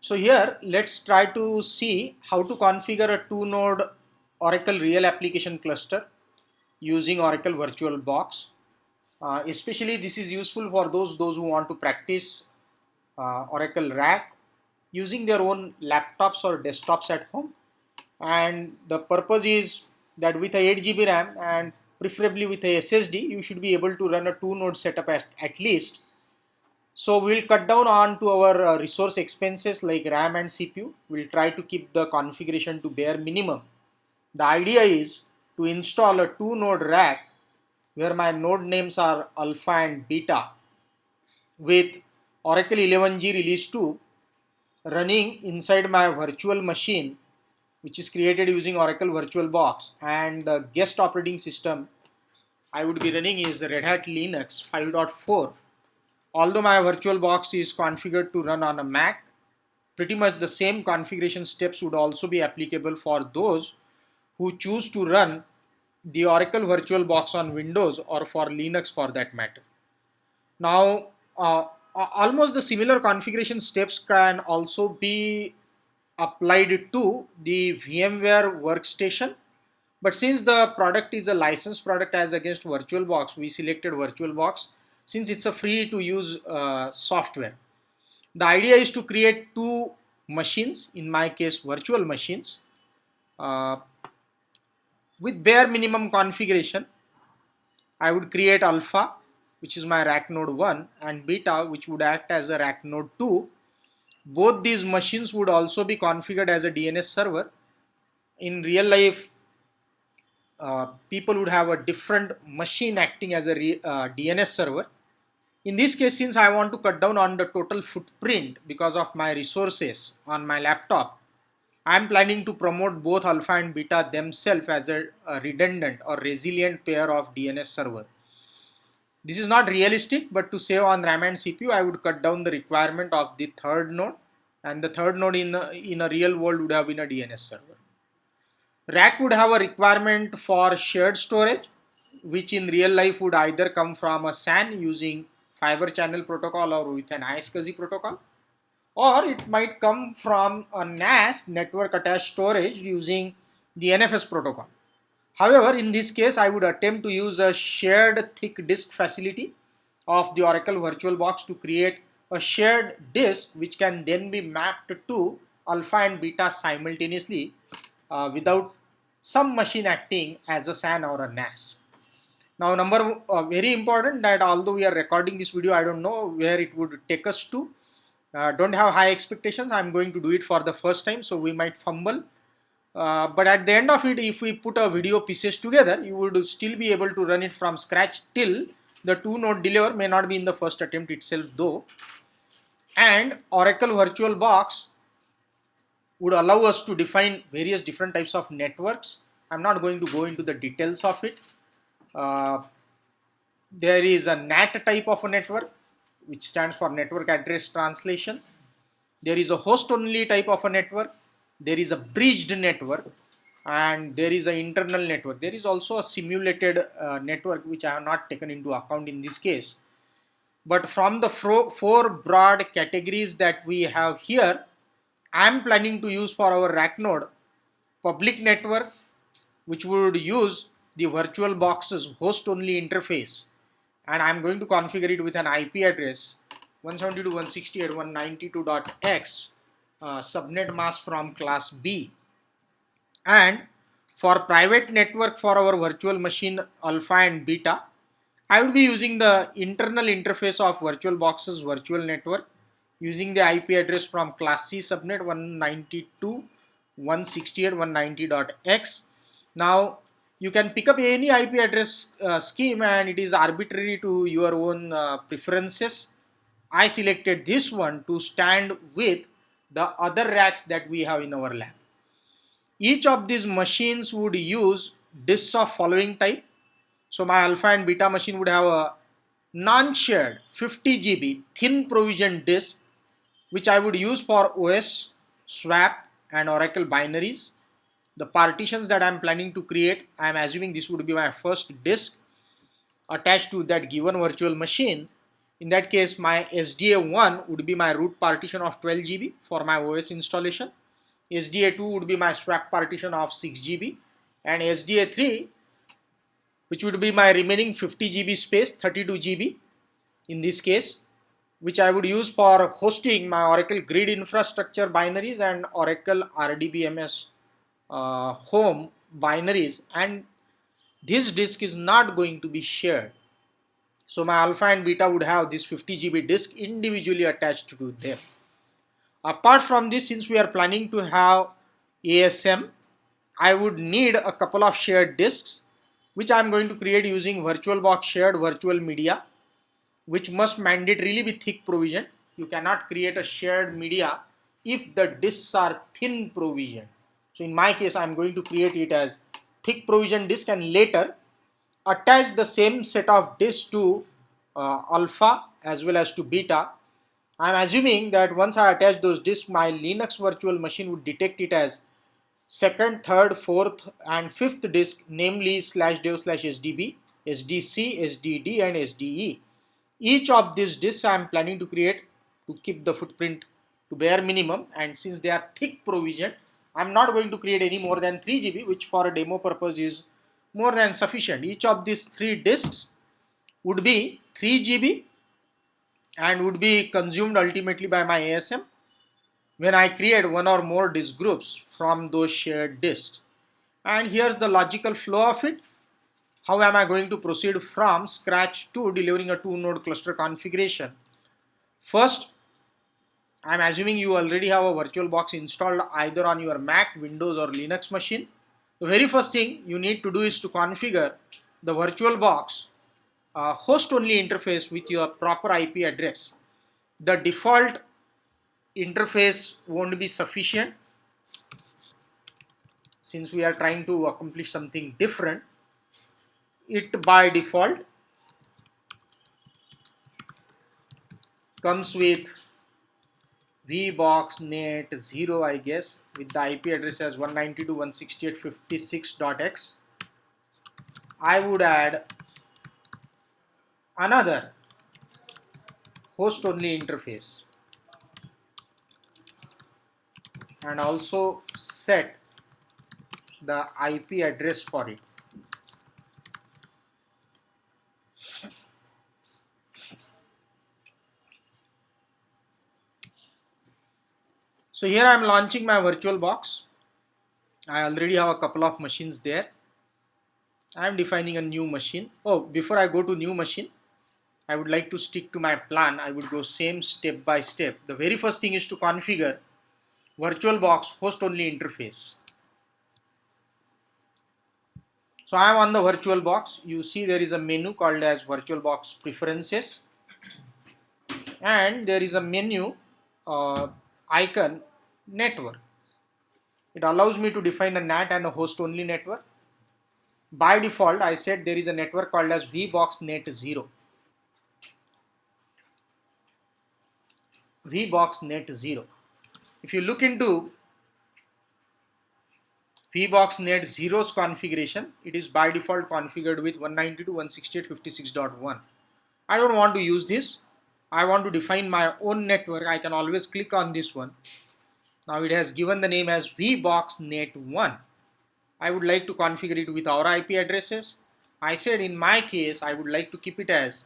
So here let's try to see how to configure a 2-node Oracle real application cluster using Oracle VirtualBox. Especially this is useful for those who want to practice Oracle RAC using their own laptops or desktops at home. And the purpose is that with a 8 GB RAM and preferably with a SSD, you should be able to run a 2-node setup at least. So we'll cut down on to our resource expenses like RAM and CPU. We'll try to keep the configuration to bare minimum. The idea is to install a 2-node rack where my node names are alpha and beta with Oracle 11G release 2 running inside my virtual machine, which is created using Oracle VirtualBox, and the guest operating system I would be running is Red Hat Linux 5.4. Although my VirtualBox is configured to run on a Mac, pretty much the same configuration steps would also be applicable for those who choose to run the Oracle VirtualBox on Windows or for Linux for that matter. Now, almost the similar configuration steps can also be applied to the VMware workstation. But since the product is a licensed product as against VirtualBox, we selected VirtualBox since it's a free to use software. The idea is to create two machines, in my case virtual machines, uh, with bare minimum configuration. I would create alpha, which is my rack node 1, and beta, which would act as a rack node 2. Both these machines would also be configured as a DNS server. In real life, people would have a different machine acting as a DNS server. In this case, since I want to cut down on the total footprint because of my resources on my laptop, I am planning to promote both alpha and beta themselves as a redundant or resilient pair of DNS server. This is not realistic, but to save on RAM and CPU, I would cut down the requirement of the third node, and the third node in a real world would have been a DNS server. RAC would have a requirement for shared storage, which in real life would either come from a SAN using fiber channel protocol or with an iSCSI protocol, or it might come from a NAS, network attached storage, using the NFS protocol. However, in this case, I would attempt to use a shared thick disk facility of the Oracle VirtualBox to create a shared disk which can then be mapped to alpha and beta simultaneously without some machine acting as a SAN or a NAS. Now, very important that although we are recording this video, I don't know where it would take us to. Don't have high expectations. I'm going to do it for the first time, so we might fumble. But at the end of it, if we put a video pieces together, you would still be able to run it from scratch till the 2-node deliver. May not be in the first attempt itself though. And Oracle VirtualBox would allow us to define various different types of networks. I'm not going to go into the details of it. There is a NAT type of a network, which stands for network address translation. There is a host only type of a network. There is a bridged network, and there is an internal network. There is also a simulated network, which I have not taken into account in this case. But from the four broad categories that we have here, I am planning to use for our rack node public network, which would use the VirtualBox's host only interface, and I am going to configure it with an IP address 172.168.192.x, subnet mask from class B. And for private network for our virtual machine alpha and beta, I will be using the internal interface of VirtualBox's virtual network using the IP address from class C subnet 192.168.190.x. Now, you can pick up any IP address scheme, and it is arbitrary to your own preferences. I selected this one to stand with the other racks that we have in our lab. Each of these machines would use disks of following type. So my alpha and beta machine would have a non-shared 50 GB thin provision disk, which I would use for OS, swap, and Oracle binaries. The partitions that I'm planning to create, I'm assuming this would be my first disk attached to that given virtual machine, In that case, my SDA1 would be my root partition of 12 GB for my OS installation. SDA2 would be my swap partition of 6 GB, and SDA3, which would be my remaining 50 GB space, 32 GB in this case, which I would use for hosting my Oracle grid infrastructure binaries and Oracle RDBMS home binaries, and this disk is not going to be shared. So my alpha and beta would have this 50 GB disk individually attached to them. Apart from this, since we are planning to have ASM, I would need a couple of shared disks, which I am going to create using VirtualBox shared virtual media, which must mandatorily be thick provisioned. You cannot create a shared media if the disks are thin provisioned. So in my case, I am going to create it as thick provision disk and later attach the same set of disks to alpha as well as to beta. I am assuming that once I attach those disks, my Linux virtual machine would detect it as second, third, fourth and fifth disk, namely /dev/sdb, sdc, sdd and sde. Each of these disks I am planning to create to keep the footprint to bare minimum, and since they are thick provisioned, I am not going to create any more than 3 GB, which for a demo purpose is more than sufficient. Each of these 3 disks would be 3 GB and would be consumed ultimately by my ASM when I create one or more disk groups from those shared disks. And here's the logical flow of it. How am I going to proceed from scratch to delivering a 2-node cluster configuration? First, I'm assuming you already have a VirtualBox installed either on your Mac, Windows or Linux machine. The very first thing you need to do is to configure the VirtualBox host-only interface with your proper IP address. The default interface won't be sufficient since we are trying to accomplish something different. It by default comes with VBoxNet 0, I guess, with the IP address as 192.168.56.x. I would add another host only interface and also set the IP address for it. So here I am launching my VirtualBox. I already have a couple of machines there. I am defining a new machine. Oh, before I go to new machine, I would like to stick to my plan. I would go same step by step. The very first thing is to configure VirtualBox host only interface. So I am on the VirtualBox. You see there is a menu called as VirtualBox Preferences, and there is a menu icon Network. It allows me to define a NAT and a host only network. By default, I said there is a network called as VBoxNet 0. VBoxNet 0. If you look into VBoxNet 0's configuration, it is by default configured with 192.168.56.1. I don't want to use this. I want to define my own network. I can always click on this one. Now it has given the name as VBoxNet 1. I would like to configure it with our IP addresses. I said in my case I would like to keep it as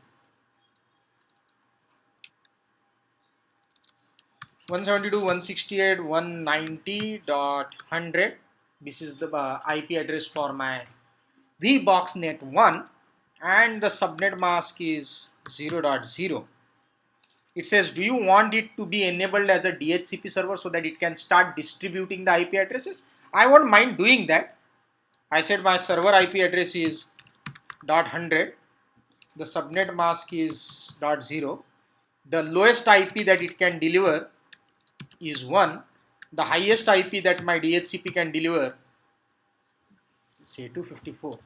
172.168.190.100. This is the IP address for my VBoxNet 1, and the subnet mask is 0.0. It says, do you want it to be enabled as a DHCP server so that it can start distributing the IP addresses? I won't mind doing that. I said my server IP address is 0.100. The subnet mask is 0.0. The lowest IP that it can deliver is 1. The highest IP that my DHCP can deliver, say 254.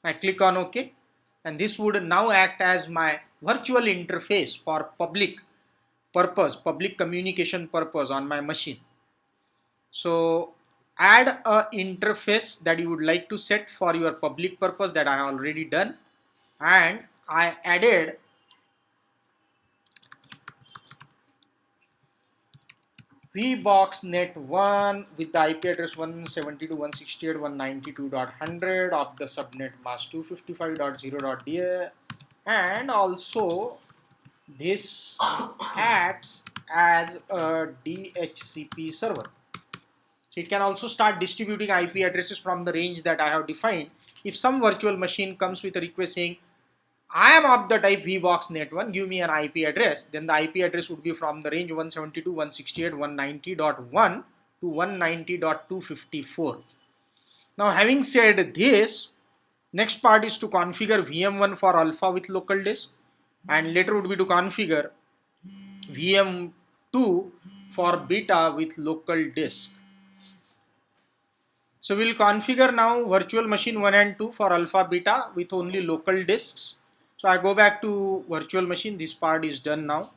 I click on OK. And this would now act as my virtual interface for public purpose, public communication purpose on my machine. So add a interface that you would like to set for your public purpose that I have already done, and I added VBoxNet1 with the IP address 172.168.192.100 of the subnet mask 255.0.da, and also this acts as a DHCP server. It can also start distributing IP addresses from the range that I have defined. If some virtual machine comes with a request saying, I am of the type VBoxNet1, give me an IP address, then the IP address would be from the range 172.168.190.1 to 190.254. Now, having said this, next part is to configure VM1 for alpha with local disk, and later would be to configure VM2 for beta with local disk. So we'll configure now virtual machine 1 and 2 for alpha beta with only local disks. So I go back to virtual machine. This part is done now.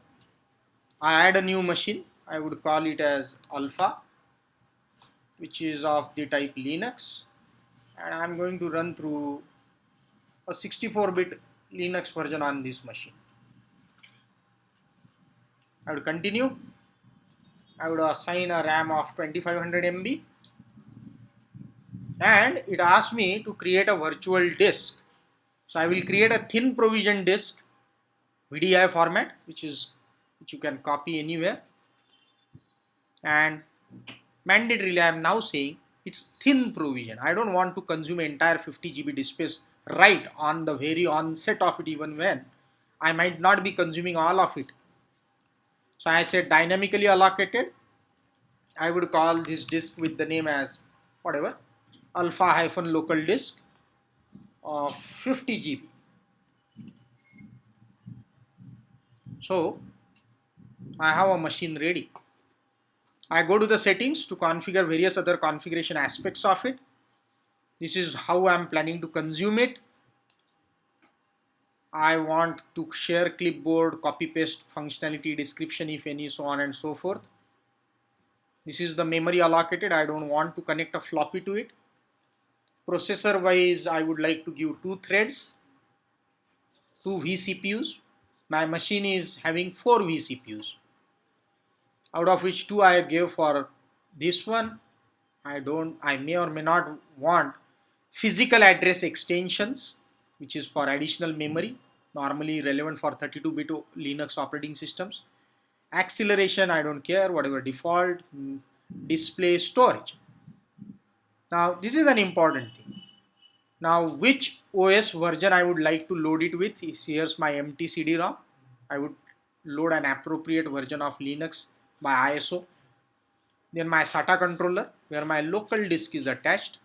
I add a new machine. I would call it as alpha, which is of the type Linux, and I'm going to run through a 64-bit Linux version on this machine. I would continue. I would assign a RAM of 2500 MB, and it asks me to create a virtual disk. So I will create a thin provision disk VDI format, which you can copy anywhere, and mandatorily I am now saying it's thin provision. I don't want to consume entire 50 GB disk space right on the very onset of it, even when I might not be consuming all of it. So I said dynamically allocated. I would call this disk with the name as whatever, alpha-local disk of 50 GB. So I have a machine ready. I go to the settings to configure various other configuration aspects of it. This is how I am planning to consume it. I want to share clipboard, copy paste functionality, description if any, so on and so forth. This is the memory allocated. I don't want to connect a floppy to it. Processor wise, I would like to give 2 threads, 2 vCPUs. My machine is having 4 vCPUs, out of which 2 I gave for this one. I may or may not want physical address extensions, which is for additional memory, normally relevant for 32-bit Linux operating systems. Acceleration, I don't care, whatever default. Display, storage. Now this is an important thing. Now which OS version I would like to load it with is, here's my empty CD-ROM. I would load an appropriate version of Linux by ISO. Then my SATA controller, where my local disk is attached.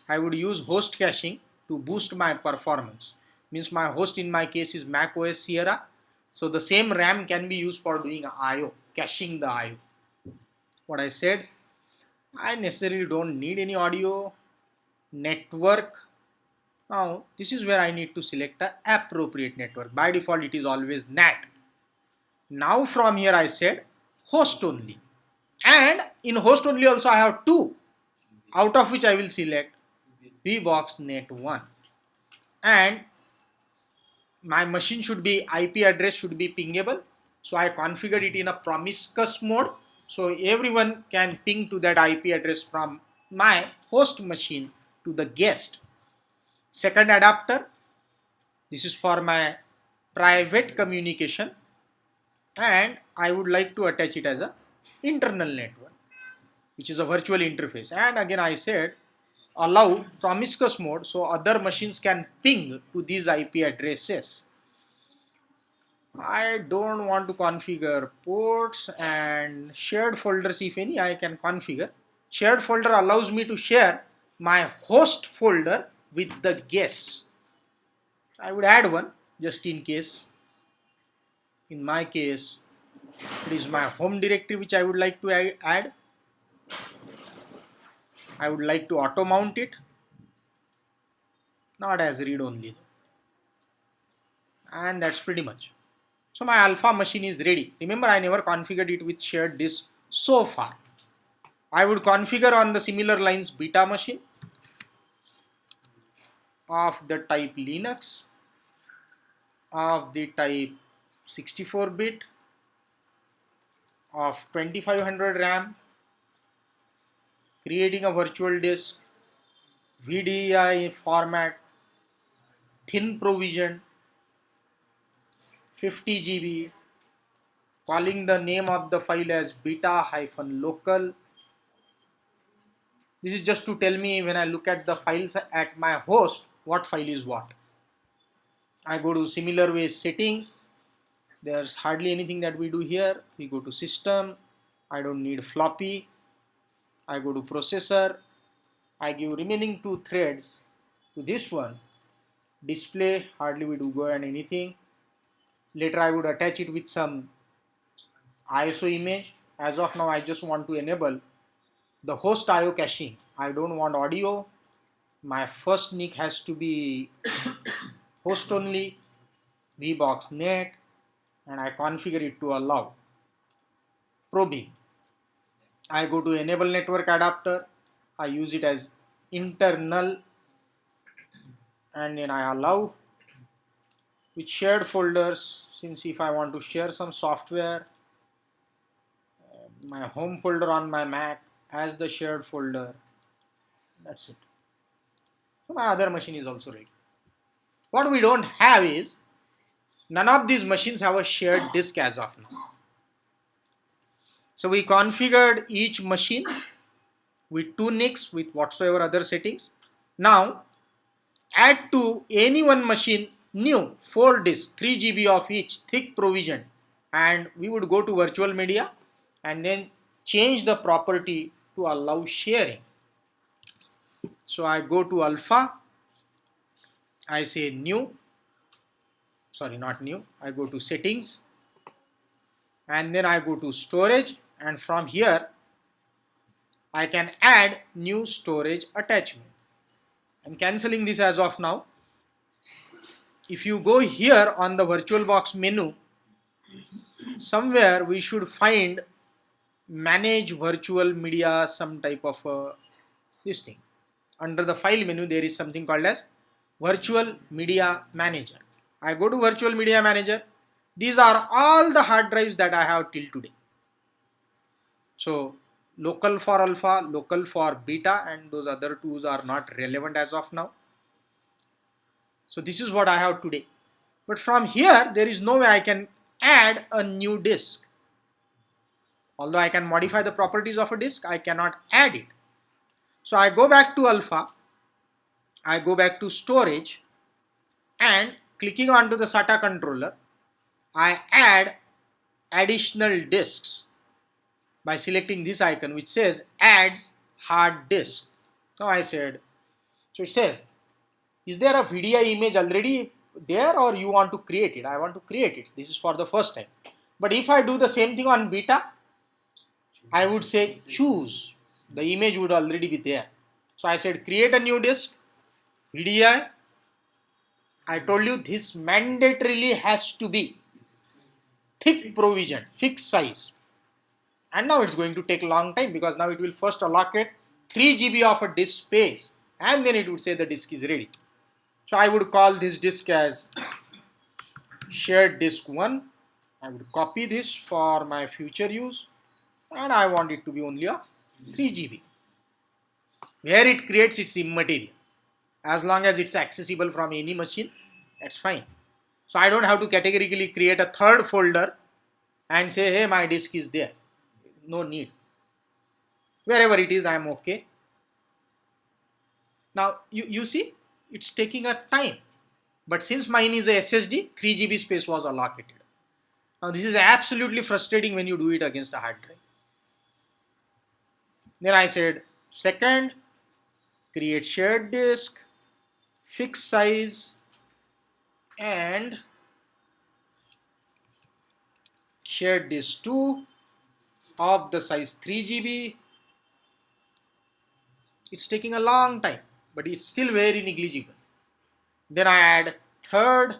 I would use host caching to boost my performance. Means my host in my case is Mac OS Sierra. So the same RAM can be used for doing IO, caching the IO. What I said, I necessarily don't need any audio, network. Now this is where I need to select an appropriate network. By default it is always NAT. Now from here I said host only. And in host only also I have 2, out of which I will select VBoxNet1. And my machine should be, IP address should be pingable. So I configured it in a promiscuous mode. So everyone can ping to that IP address from my host machine to the guest. Second adapter, this is for my private communication, and I would like to attach it as a internal network, which is a virtual interface. And again I said allow promiscuous mode, so other machines can ping to these IP addresses. I don't want to configure ports, and shared folders if any I can configure. Shared folder allows me to share my host folder with the guests. I would add one just in case. In my case, it is my home directory which I would like to add. I would like to auto mount it, not as read only though. And that's pretty much. So my alpha machine is ready. Remember, I never configured it with shared disk so far. I would configure on the similar lines beta machine of the type Linux, of the type 64-bit, of 2500 RAM, creating a virtual disk, VDI format, thin provision, 50 GB, calling the name of the file as beta-local. This is just to tell me when I look at the files at my host, what file is what. I go to similar way settings. There's hardly anything that we do here. We go to system. I don't need floppy. I go to processor. I give remaining 2 threads to this one. Display, hardly we do go and anything. Later I would attach it with some ISO image. As of now I just want to enable the host IO caching. I don't want audio. My first NIC has to be host only, VBox net, and I configure it to allow. Probing. I go to enable network adapter. I use it as internal, and then I allow with shared folders. Since if I want to share some software, my home folder on my Mac as the shared folder. That's it. So my other machine is also ready. What we don't have is none of these machines have a shared disk as of now. So we configured each machine with 2 NICs with whatsoever other settings. Now add to any one machine new 4 disks, 3 GB of each, thick provision, and we would go to virtual media and then change the property to allow sharing. So I go to alpha, I say new, sorry not new, I go to settings, and then I go to storage, and from here I can add new storage attachment. I'm cancelling this as of now. If you go here on the VirtualBox menu, somewhere we should find manage virtual media, some type of this thing. Under the file menu there is something called as virtual media manager. I go to virtual media manager. These are all the hard drives that I have till today. So local for alpha, local for beta, and those other twos are not relevant as of now. So this is what I have today. But from here there is no way I can add a new disk. Although I can modify the properties of a disk, I cannot add it. So I go back to alpha, I go back to storage, and clicking onto the SATA controller, I add additional disks by selecting this icon which says add hard disk. Now I said, so it says, is there a VDI image already there or you want to create it? I want to create it. This is for the first time. But if I do the same thing on beta, I would say choose. The image would already be there. So I said create a new disk, VDI. I told you this mandatorily has to be thick provision, fixed size. And now it's going to take a long time because now it will first allocate 3 GB of a disk space and then it would say the disk is ready. So I would call this disk as shared disk 1. I would copy this for my future use and I want it to be only a 3 GB. Where it creates, it's immaterial. As long as it's accessible from any machine, that's fine. So I don't have to categorically create a third folder and say, hey, my disk is there. No need. Wherever it is, I am okay. Now, you see, it's taking a time. But since mine is a SSD, 3 GB space was allocated. Now, this is absolutely frustrating when you do it against a hard drive. Then I said, second, create shared disk, fixed size, and shared disk 2 of the size 3 GB. It's taking a long time, but it's still very negligible. Then I add third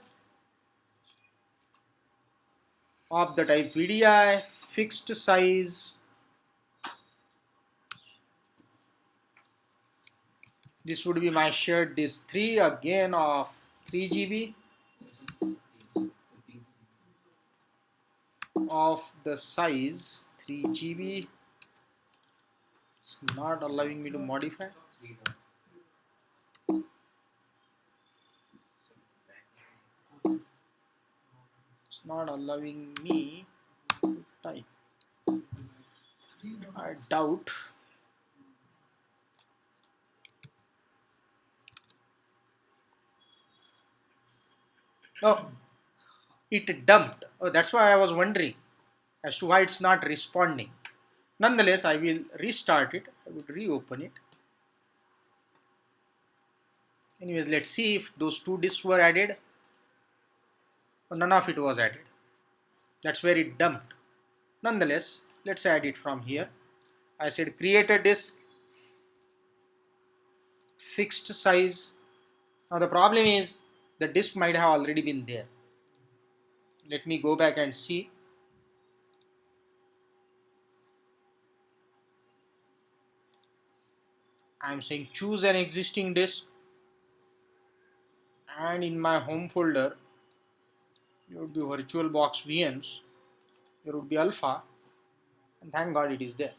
of the type VDI, fixed size, This would be my shared disk 3 again of 3 GB of the size 3 GB. It's not allowing me to modify. It's not allowing me to type. I doubt. Oh, it dumped. Oh, that's why I was wondering as to why it's not responding. Nonetheless, I will restart it. I would reopen it. Anyways, let's see if those two disks were added. Oh, none of it was added. That's where it dumped. Nonetheless, let's add it from here. I said create a disk, fixed size. Now the problem is the disk might have already been there. Let me go back and see. I'm saying choose an existing disk, and in my home folder there would be VirtualBox VMs, there would be alpha, and thank God it is there.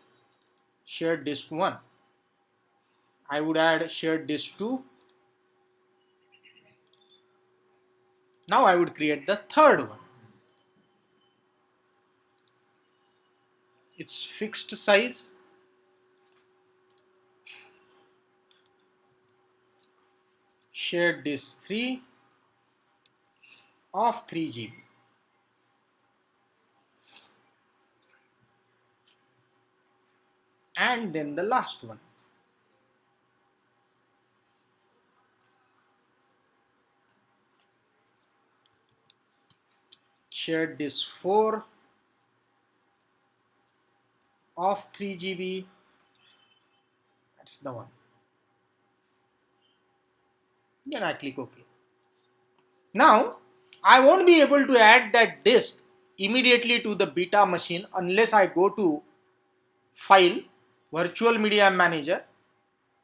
Shared disk 1. I would add shared disk 2. Now I would create the third one. It's fixed size. Shared disk 3 of 3 GB. And then the last one. Shared disk 4 of 3 GB. That's the one. Then I click OK. Now I won't be able to add that disk immediately to the beta machine unless I go to File, Virtual Media Manager,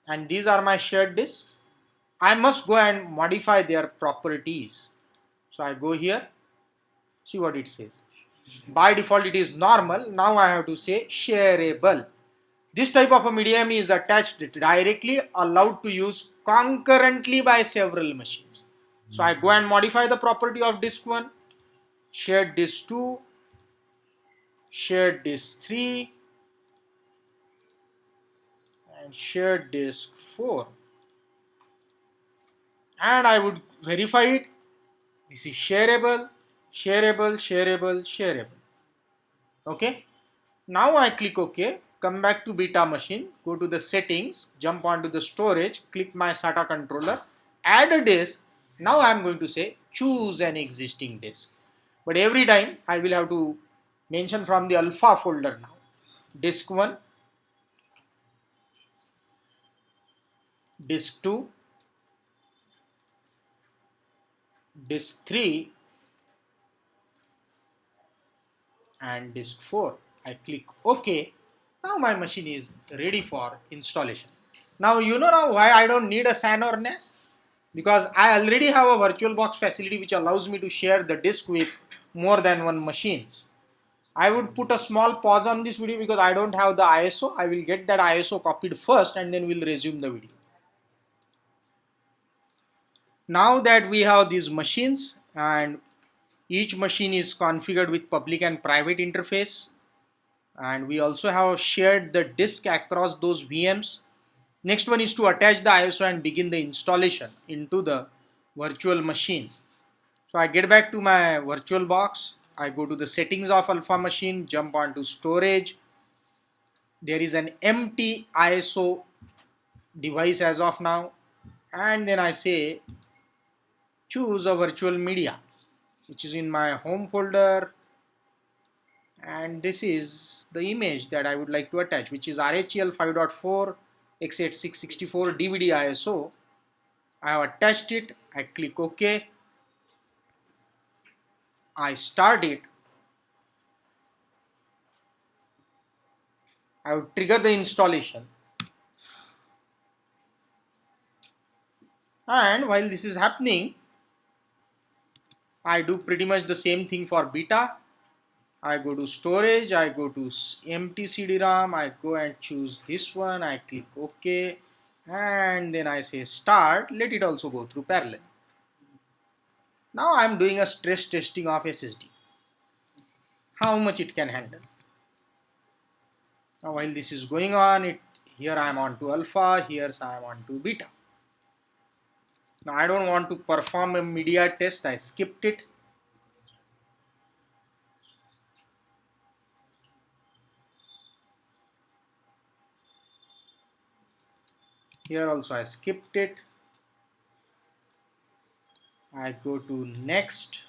and these are my shared disks. I must go and modify their properties. So I go here, see what it says. By default it is normal. Now I have to say shareable. This type of a medium is attached directly, allowed to use concurrently by several machines. So I go and modify the property of disk 1, shared disk 2, shared disk 3, and shared disk 4. And I would verify it. This is shareable, shareable, shareable, shareable. Okay. Now I click OK, come back to beta machine, go to the settings, jump onto the storage, click my SATA controller, add a disk. Now I am going to say choose an existing disk. But every time I will have to mention from the alpha folder now. Disk 1, disk 2, disk 3, and disk 4. I click OK. Now my machine is ready for installation. Now you know now why I don't need a SAN or NAS? Because I already have a VirtualBox facility which allows me to share the disk with more than one machines. I would put a small pause on this video because I don't have the ISO. I will get that ISO copied first and then we'll resume the video. Now that we have these machines and each machine is configured with public and private interface, and we also have shared the disk across those VMs. Next one is to attach the ISO and begin the installation into the virtual machine. So I get back to my VirtualBox. I go to the settings of Alpha machine, jump onto storage. There is an empty ISO device as of now. And then I say choose a virtual media, which is in my home folder. And this is the image that I would like to attach, which is RHEL 5.4 x8664 DVD ISO. I have attached it. I click OK. I start it. I would trigger the installation. And while this is happening, I do pretty much the same thing for beta. I go to storage, I go to empty CD-ROM, I go and choose this one, I click OK, and then I say start, let it also go through parallel. Now I am doing a stress testing of SSD, how much it can handle. Now while this is going on, here I am on to alpha, here I am on to beta. Now I don't want to perform a media test, I skipped it. Here also I skipped it. I go to next.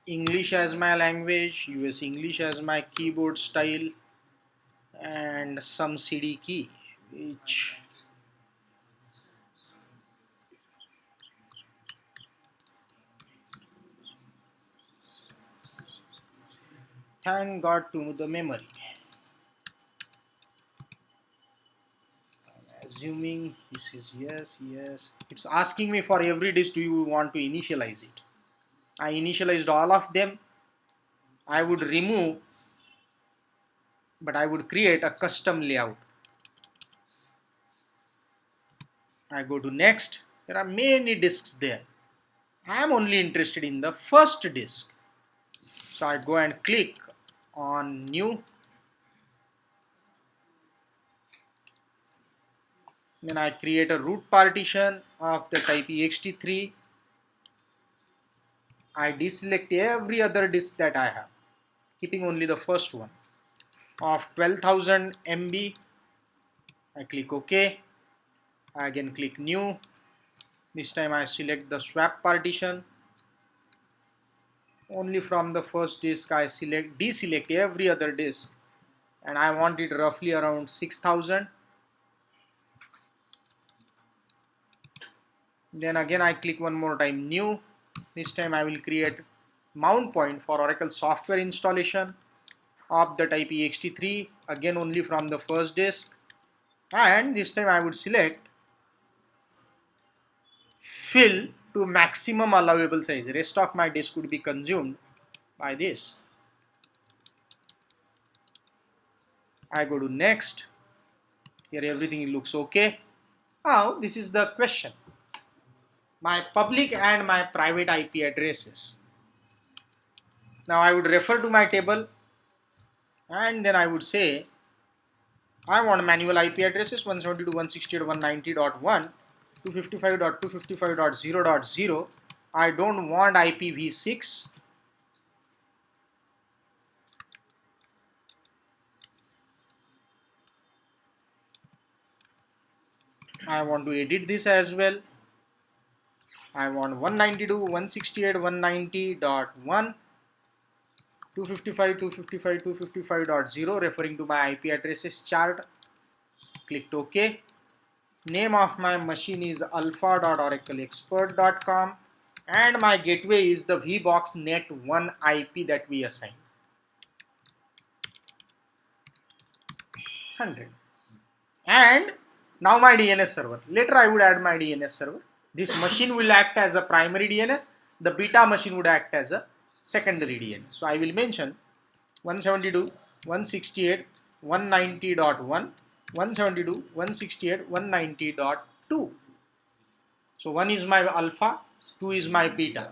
English as my language, US English as my keyboard style, and some CD key, which thank God to the memory. Assuming this is yes, yes. It's asking me for every disk, do you want to initialize it? I initialized all of them. I would remove, but I would create a custom layout. I go to next. There are many disks there. I am only interested in the first disk. So I go and click on new. Then I create a root partition of the type ext3. I deselect every other disk that I have, keeping only the first one of 12,000 MB. I click OK. I again click new. This time I select the swap partition. Only from the first disk I deselect every other disk, and I want it roughly around 6,000. Then again I click one more time new. This time I will create mount point for Oracle software installation of the type ext3, again only from the first disk, and this time I would select fill to maximum allowable size. Rest of my disk would be consumed by this. I go to next. Here everything looks okay. Now this is the question. My public and my private IP addresses. Now I would refer to my table, and then I would say I want manual IP addresses 172.168.190.1, 255.255.0.0. I don't want IPv6. I want to edit this as well. I want 192.168.190.1, 255.255.255.0 referring to my IP addresses chart. Clicked OK. Name of my machine is alpha.oracleexpert.com, and my gateway is the VBox net 1 IP that we assigned. 100. And now my DNS server. Later I would add my DNS server. This machine will act as a primary DNS. The beta machine would act as a secondary DNS. So I will mention 172.168.190.1, 172.168.190.2. So 1 is my alpha, 2 is my beta.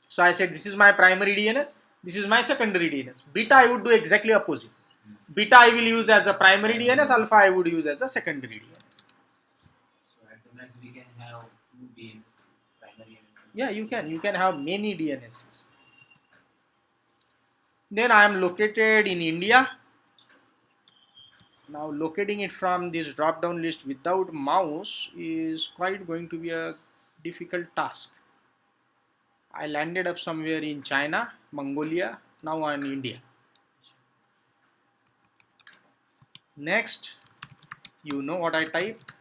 So I said this is my primary DNS, this is my secondary DNS. Beta I would do exactly opposite. Beta I will use as a primary DNS, alpha I would use as a secondary DNS. So at the max we can have 2 DNS, primary and yeah, you can have many DNSs. Then I am located in India. Now locating it from this drop down list without mouse is quite going to be a difficult task. I landed up somewhere in China, Mongolia, now I'm in India. Next, you know what I typed,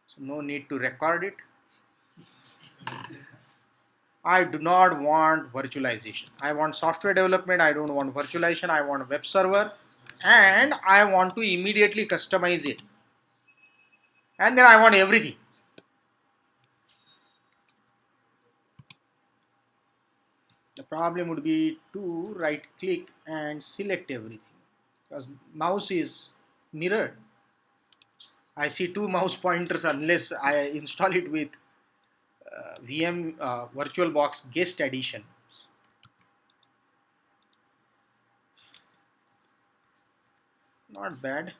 so no need to record it. I do not want virtualization. I want software development. I don't want virtualization. I want web server. and I want to immediately customize it, and then I want everything. The problem would be to right click and select everything because mouse is mirrored. I see two mouse pointers unless I install it with VirtualBox guest edition. Not bad.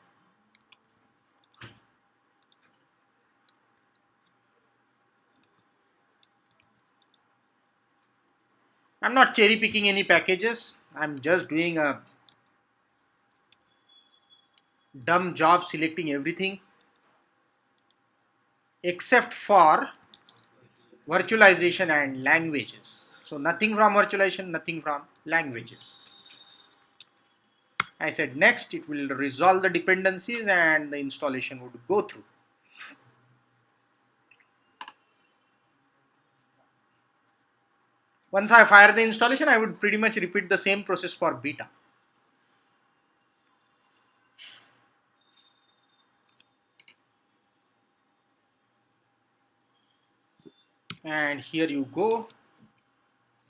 I'm not cherry picking any packages. I'm just doing a dumb job selecting everything except for virtualization and languages. So nothing from virtualization, nothing from languages. I said next, it will resolve the dependencies and the installation would go through. Once I fire the installation, I would pretty much repeat the same process for beta. And here you go.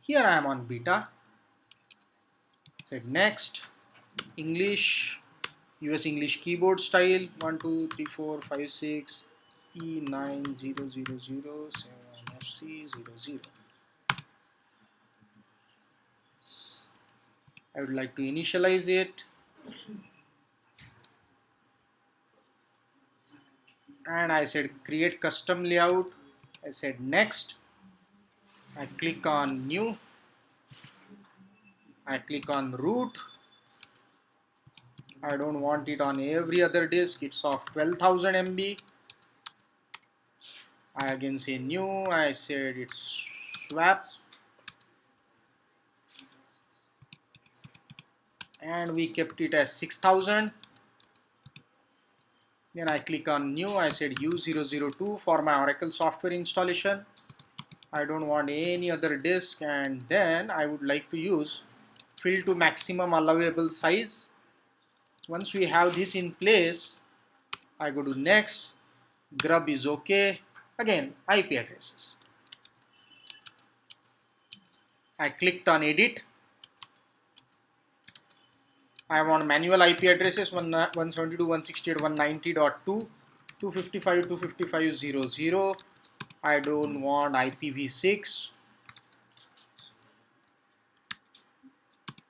Here I am on beta. Said next, English, US English keyboard style 123456 E9000 I would like to initialize it, and I said create custom layout. I said next. I click on new. I click on root. I don't want it on every other disk. It's of 12,000 MB. I again say new. I said it's swap, and we kept it as 6,000. Then I click on new. I said U002 for my Oracle software installation. I don't want any other disk, and then I would like to use fill to maximum allowable size. Once we have this in place, I go to next. Grub is okay. Again, IP addresses. I clicked on edit. I want manual IP addresses 172.168.190.2, 255, 255.00. I don't want IPv6.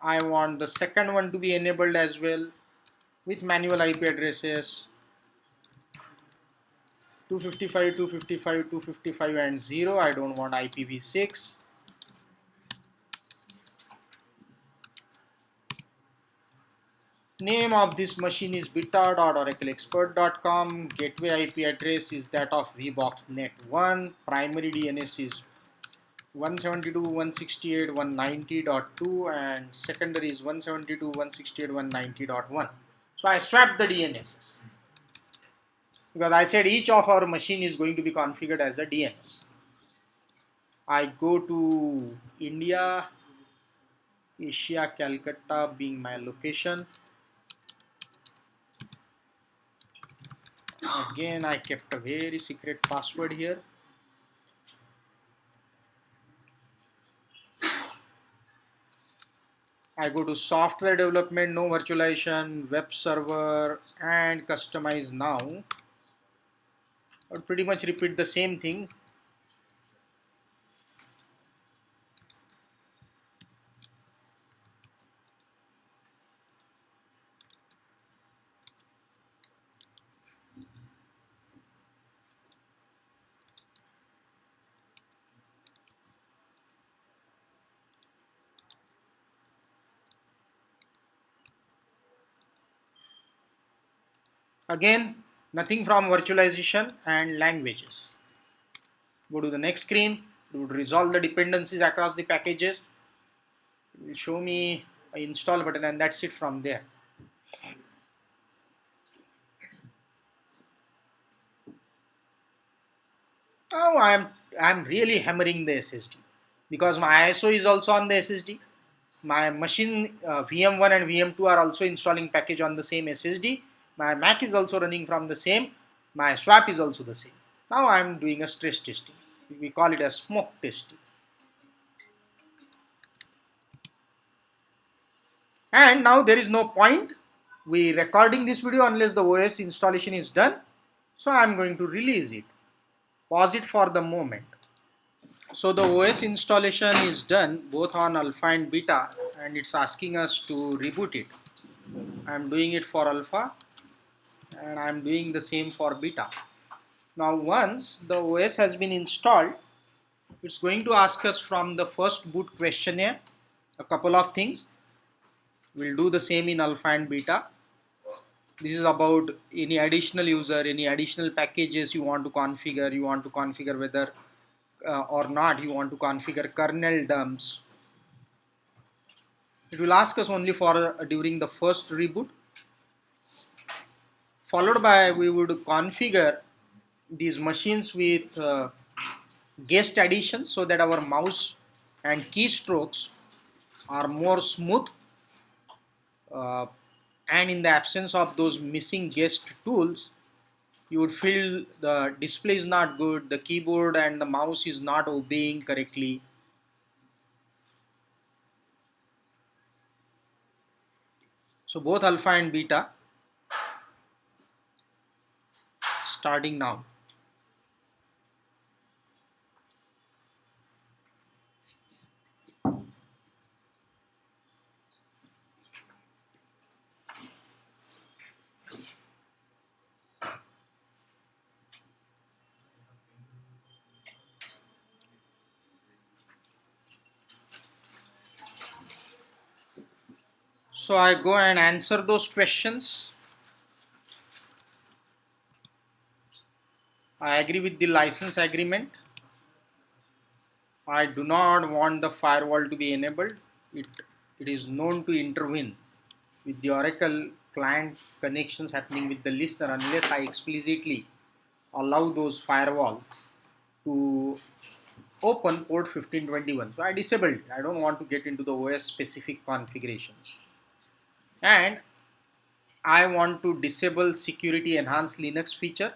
I want the second one to be enabled as well with manual IP addresses 255, 255, 255 and 0. I don't want IPv6. Name of this machine is beta.oracleexpert.com. Gateway IP address is that of VBoxNet1. Primary DNS is 172.168.190.2 and secondary is 172.168.190.1. So I swapped the DNSs because I said each of our machine is going to be configured as a DNS. I go to India, Asia, Calcutta being my location. Again, I kept a very secret password here. I go to software development, no virtualization, web server, and customize now. I would pretty much repeat the same thing. Again, nothing from virtualization and languages. Go to the next screen. It would resolve the dependencies across the packages. It will show me an install button, and that's it from there. Oh, I'm really hammering the SSD because my ISO is also on the SSD. My machine VM1 and VM2 are also installing package on the same SSD. My Mac is also running from the same. My swap is also the same. Now I am doing a stress testing. We call it a smoke testing. And now there is no point we recording this video unless the OS installation is done. So I am going to release it. Pause it for the moment. So the OS installation is done both on alpha and beta, and it's asking us to reboot it. I'm doing it for alpha and I'm doing the same for beta. Now once the OS has been installed, it's going to ask us from the first boot questionnaire a couple of things. We'll do the same in alpha and beta. This is about any additional user, any additional packages you want to configure. You want to configure whether or not you want to configure kernel dumps. It will ask us only for during the first reboot, followed by we would configure these machines with guest additions so that our mouse and keystrokes are more smooth, uh, and in the absence of those missing guest tools, you would feel the display is not good, the keyboard and the mouse is not obeying correctly. So both alpha and beta starting now. So I go and answer those questions. I agree with the license agreement. I do not want the firewall to be enabled. It is known to intervene with the Oracle client connections happening with the listener unless I explicitly allow those firewall to open port 1521. So I disabled it. I don't want to get into the OS specific configurations. And I want to disable security enhanced Linux feature.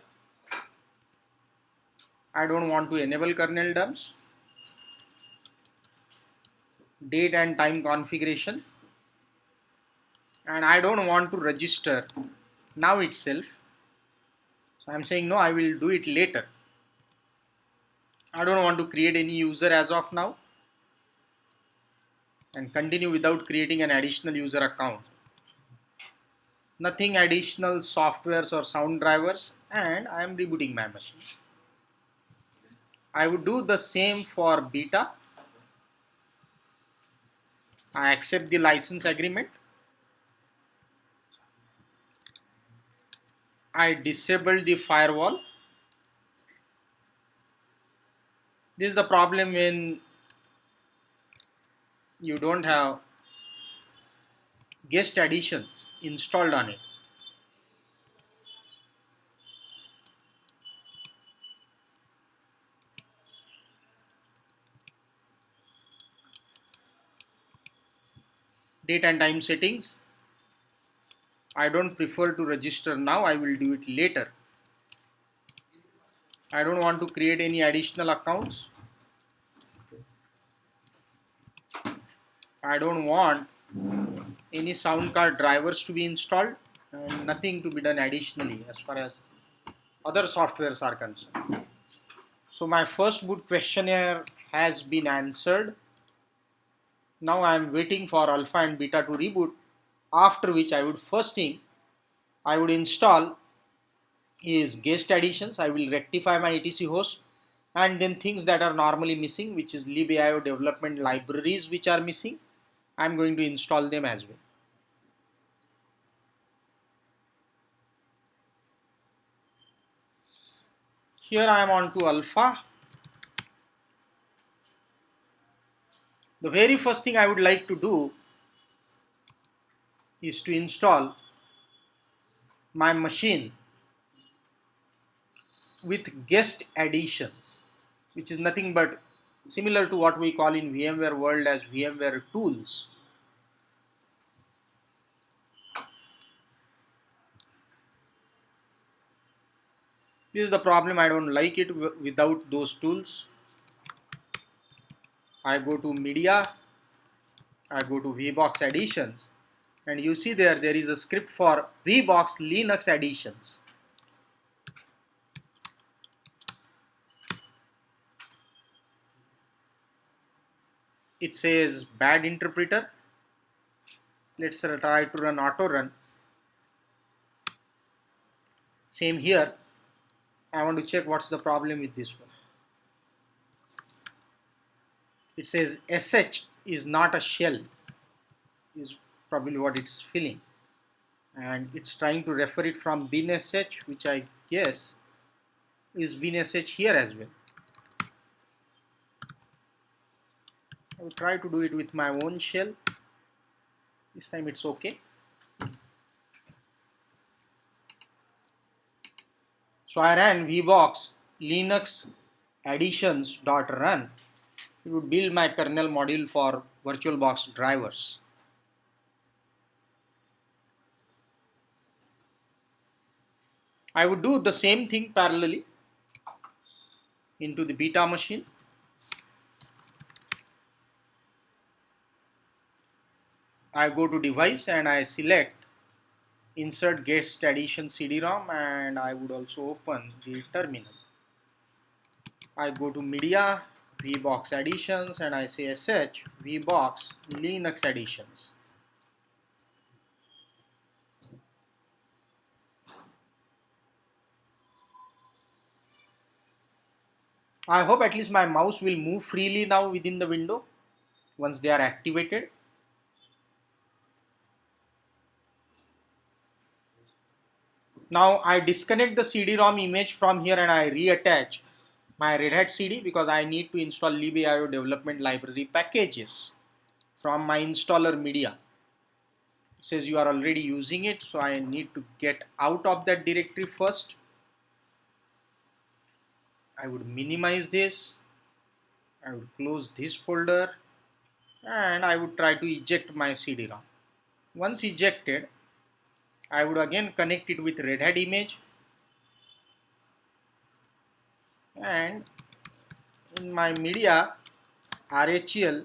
I don't want to enable kernel dumps. Date and time configuration. And I don't want to register now itself. So I'm saying no, I will do it later. I don't want to create any user as of now and continue without creating an additional user account. Nothing additional softwares or sound drivers, and I am rebooting my machine. I would do the same for beta. I accept the license agreement. I disable the firewall. This is the problem when you don't have guest additions installed on it. Date and time settings. I don't prefer to register now, I will do it later. I don't want to create any additional accounts. I don't want any sound card drivers to be installed and nothing to be done additionally as far as other softwares are concerned. So my first boot questionnaire has been answered. Now I am waiting for alpha and beta to reboot, after which I would first thing I would install is guest additions. I will rectify my etc host, and then things that are normally missing, which is libio development libraries which are missing, I'm going to install them as well. Here I am on to alpha. The very first thing I would like to do is to install my machine with guest additions, which is nothing but similar to what we call in VMware world as VMware tools. This is the problem. I don't like it without those tools. I go to media, I go to VBox additions, and you see there is a script for VBox Linux additions. It says bad interpreter. Let's try to run auto run. Same here. I want to check what's the problem with this one. It says sh is not a shell, is probably what it's filling, and it's trying to refer it from bin sh, which I guess is bin sh here as well. I will try to do it with my own shell. This time it's okay. So I ran VBox Linux additions.run. It would build my kernel module for VirtualBox drivers. I would do the same thing parallelly into the beta machine. I go to device and I select insert guest addition CD-ROM, and I would also open the terminal. I go to media, VBox additions, and I say sh VBox Linux additions. I hope at least my mouse will move freely now within the window once they are activated. Now I disconnect the CD-ROM image from here and I reattach my Red Hat CD because I need to install libio development library packages from my installer media. It says you are already using it, so I need to get out of that directory first. I would minimize this, I would close this folder, and I would try to eject my CD-ROM. Once ejected, I would again connect it with Red Hat image, and in my media RHEL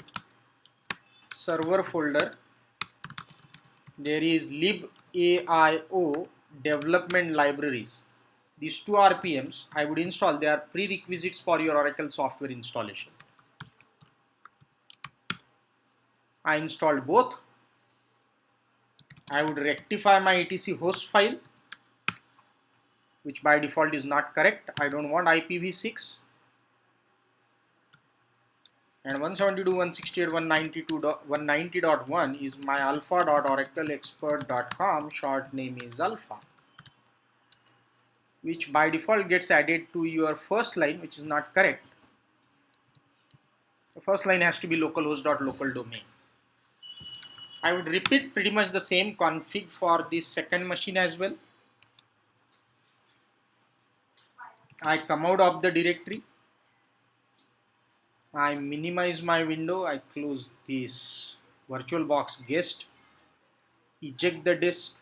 server folder there is libaio development libraries. These two RPMs I would install. They are prerequisites for your Oracle software installation. I installed both. I would rectify my etc host file, which by default is not correct. I don't want IPv6. And 172.168.190.1 is my alpha.oracleexpert.com, short name is alpha, which by default gets added to your first line, which is not correct. The first line has to be localhost.local domain. I would repeat pretty much the same config for this second machine as well. I come out of the directory, I minimize my window, I close this VirtualBox guest, eject the disk,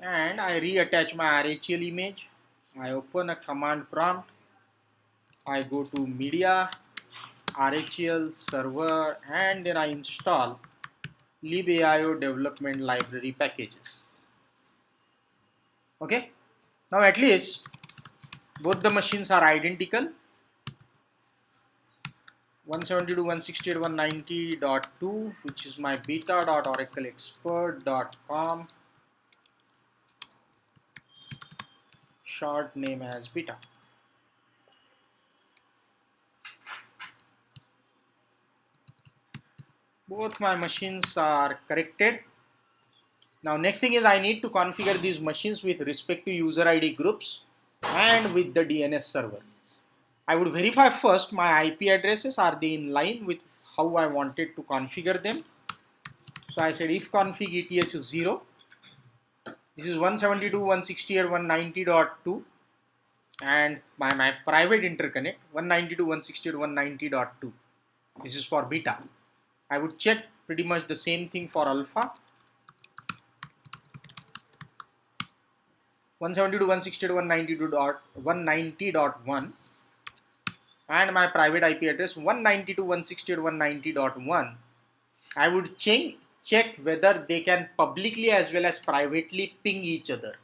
and I reattach my RHEL image. I open a command prompt, I go to media, RHEL server, and then I install libaio development library packages. Okay, now at least both the machines are identical. 172.168.190.2, which is my beta.oracleexpert.com, short name as beta. Both my machines are corrected. Now next thing is I need to configure these machines with respect to user ID groups and with the DNS server. I would verify first my IP addresses, are they in line with how I wanted to configure them. So I said if config eth 0, this is 172.168.190.2, and my private interconnect 192.168.190.2. This is for beta. I would check pretty much the same thing for alpha. 192.168.190.1 and my private IP address 192.168.190.1, I would check whether they can publicly as well as privately ping each other.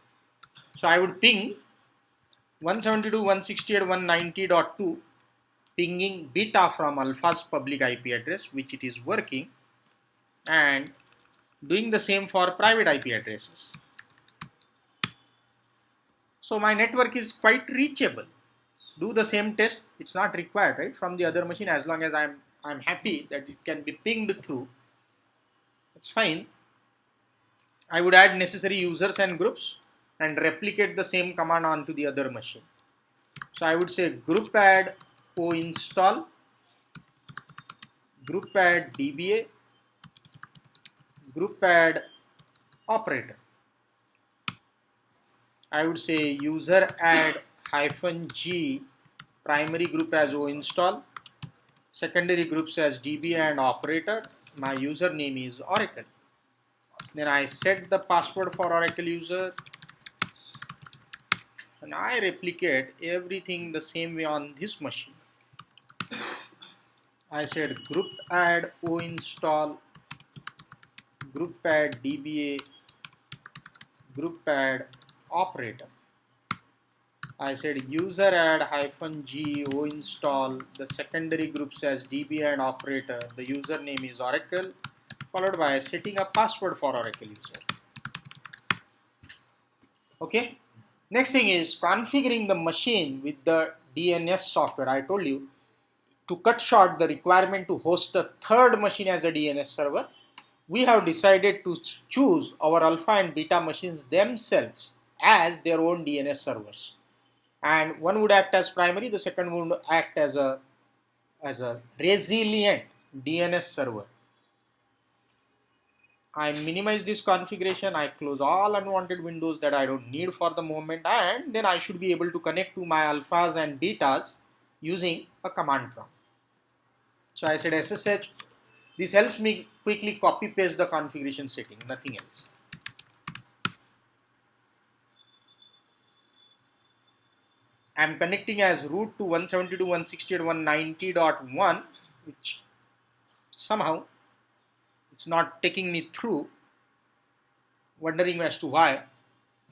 So I would ping 172.168.190.2 pinging beta from alpha's public IP address, which it is working, and doing the same for private IP addresses. So my network is quite reachable. Do the same test. It's not required, right, from the other machine. As long as I'm happy that it can be pinged through, it's fine. I would add necessary users and groups and replicate the same command onto the other machine. So I would say group add o install, group add dba, group add operator. I would say user add -g primary group as o install, secondary groups as db and operator. My username is Oracle. Then I set the password for Oracle user and I replicate everything the same way on this machine. I said group add o install, group add dba, group add operator. I said user add -g o install, the secondary groups as db and operator. The username is Oracle, followed by setting a password for Oracle user. Okay. Next thing is configuring the machine with the DNS software. I told you to cut short the requirement to host a third machine as a DNS server. We have decided to choose our alpha and beta machines themselves as their own DNS servers. And one would act as primary, the second would act as a resilient DNS server. I minimize this configuration, I close all unwanted windows that I don't need for the moment, and then I should be able to connect to my alphas and betas using a command prompt. So I said SSH. This helps me quickly copy paste the configuration setting, nothing else. I'm connecting as root to 172.168.190.1, which somehow it's not taking me through, wondering as to why,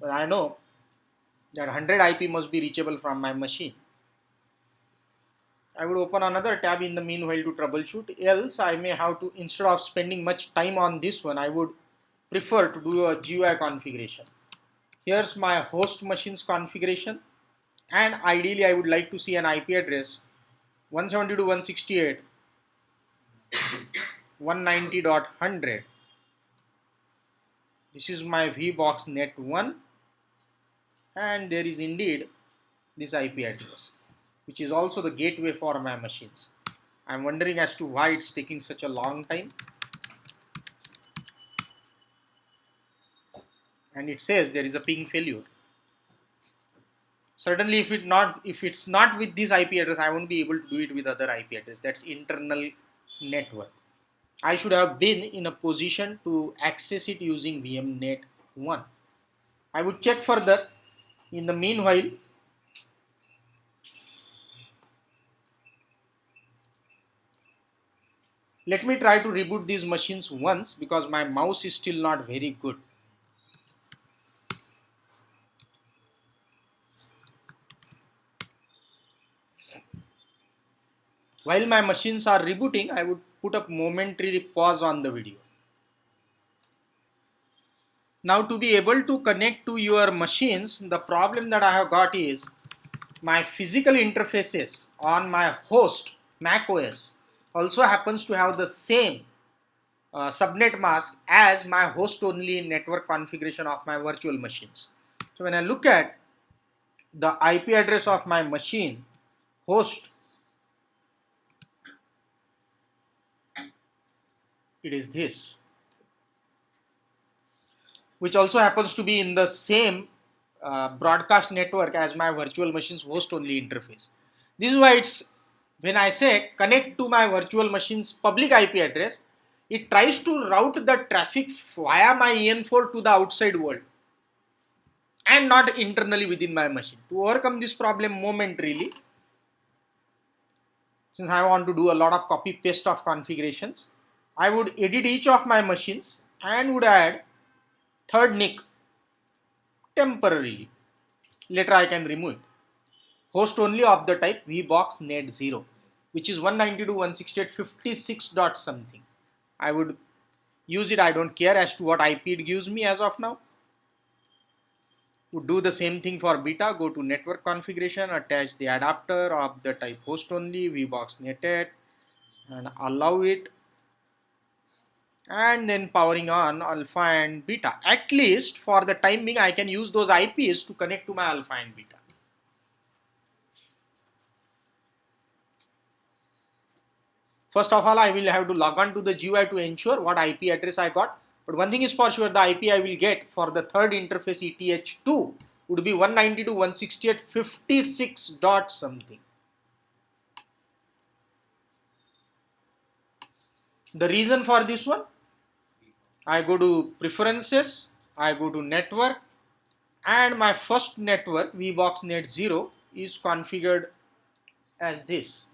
but I know that 100 IP must be reachable from my machine. I would open another tab in the meanwhile to troubleshoot, else I may have to, instead of spending much time on this one, I would prefer to do a GUI configuration. Here's my host machine's configuration, and ideally I would like to see an IP address 172.168.190.100. This is my VBox net 1, and there is indeed this IP address, which is also the gateway for my machines. I'm wondering as to why it's taking such a long time. And it says there is a ping failure. Certainly if it's not with this IP address, I won't be able to do it with other IP address. That's internal network. I should have been in a position to access it using VMnet 1. I would check further. In the meanwhile, let me try to reboot these machines once, because my mouse is still not very good. While my machines are rebooting, I would put a momentary pause on the video. Now, to be able to connect to your machines, the problem that I have got is my physical interfaces on my host Mac OS also happens to have the same subnet mask as my host only network configuration of my virtual machines. So when I look at the IP address of my machine host, it is this, which also happens to be in the same broadcast network as my virtual machine's host only interface. This is why it's, when I say connect to my virtual machine's public IP address, it tries to route the traffic via my EN4 to the outside world. and not internally within my machine. To overcome this problem momentarily, since I want to do a lot of copy paste of configurations, I would edit each of my machines and would add third NIC temporarily. Later I can remove it. Host only of the type VBox net 0, which is 192.168.56 dot something. I would use it. I don't care as to what IP it gives me as of now. Would do the same thing for beta. Go to network configuration, attach the adapter of the type host only VBox neted and allow it, and then powering on alpha and beta. At least for the time being, I can use those IPs to connect to my alpha and beta. First of all, I will have to log on to the GUI to ensure what IP address I got. But one thing is for sure, the IP I will get for the third interface ETH2 would be 192.168.56 dot something. The reason for this one, I go to preferences, I go to network, and my first network VBox net 0 is configured as this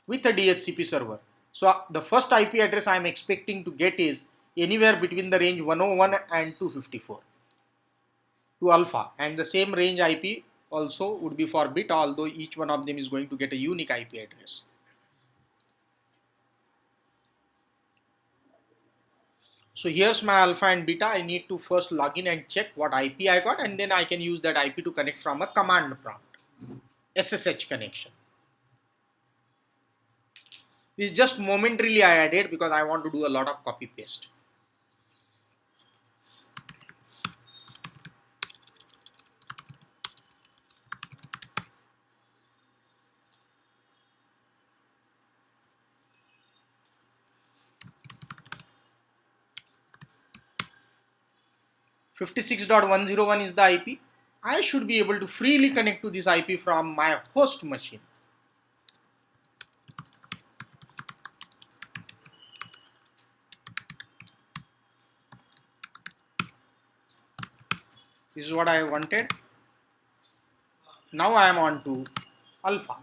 with a DHCP server. So the first IP address I am expecting to get is anywhere between the range 101 and 254 to alpha, and the same range IP also would be for beta, although each one of them is going to get a unique IP address. So here's my alpha and beta. I need to first log in and check what IP I got, and then I can use that IP to connect from a command prompt SSH connection. This is just momentarily I added because I want to do a lot of copy paste. .161 is the IP. I should be able to freely connect to this IP from my host machine. This is what I wanted. Now I am on to alpha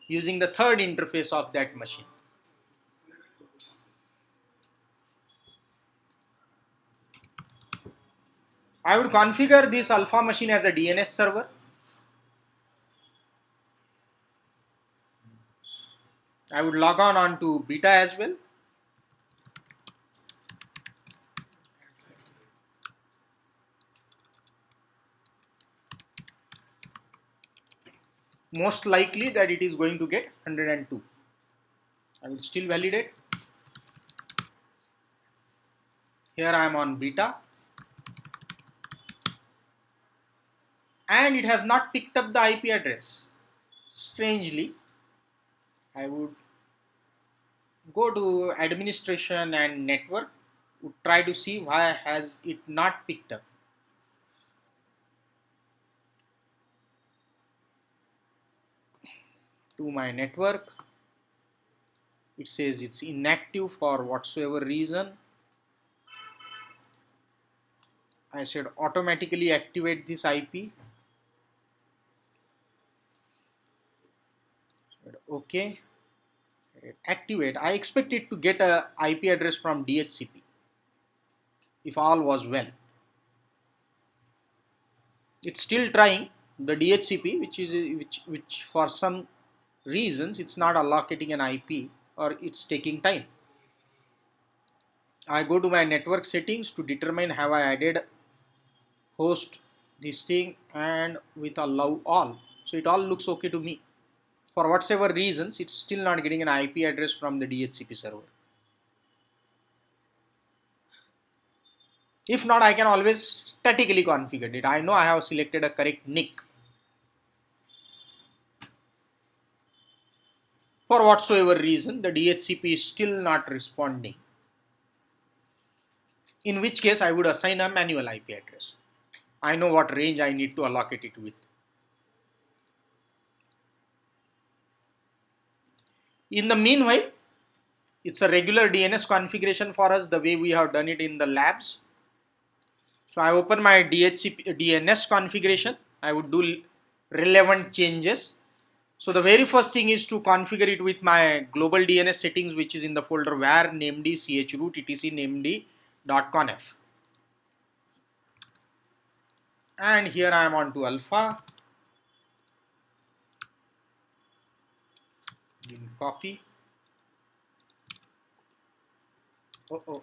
using the third interface of that machine. I would configure this alpha machine as a DNS server. I would log on to beta as well. Most likely that it is going to get 102. I will still validate. Here I am on beta. And it has not picked up the IP address. Strangely, I would go to administration and network, would try to see why has it not picked up. To my network, it says it's inactive for whatsoever reason. I said automatically activate this IP. Okay, activate. I expect it to get a IP address from DHCP if all was well. It's still trying the DHCP, which for some reasons it's not allocating an IP or it's taking time. I go to my network settings to determine have I added host this thing and with allow all. So it all looks okay to me. For whatever reasons, it's still not getting an IP address from the DHCP server. If not, I can always statically configure it. I know I have selected a correct NIC. For whatsoever reason, the DHCP is still not responding. In which case, I would assign a manual IP address. I know what range I need to allocate it with. In the meanwhile, it's a regular DNS configuration for us the way we have done it in the labs. So I open my DNS configuration. I would do relevant changes. So the very first thing is to configure it with my global DNS settings, which is in the folder var named chroot etc named.conf. And here I am on to alpha. Copy. Oh.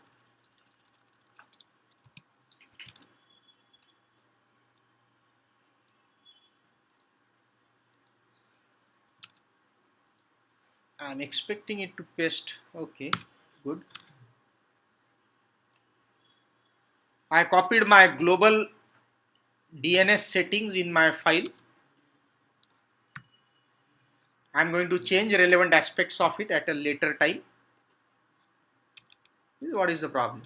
I'm expecting it to paste. Okay, good. I copied my global DNS settings in my file. I'm going to change relevant aspects of it at a later time. What is the problem?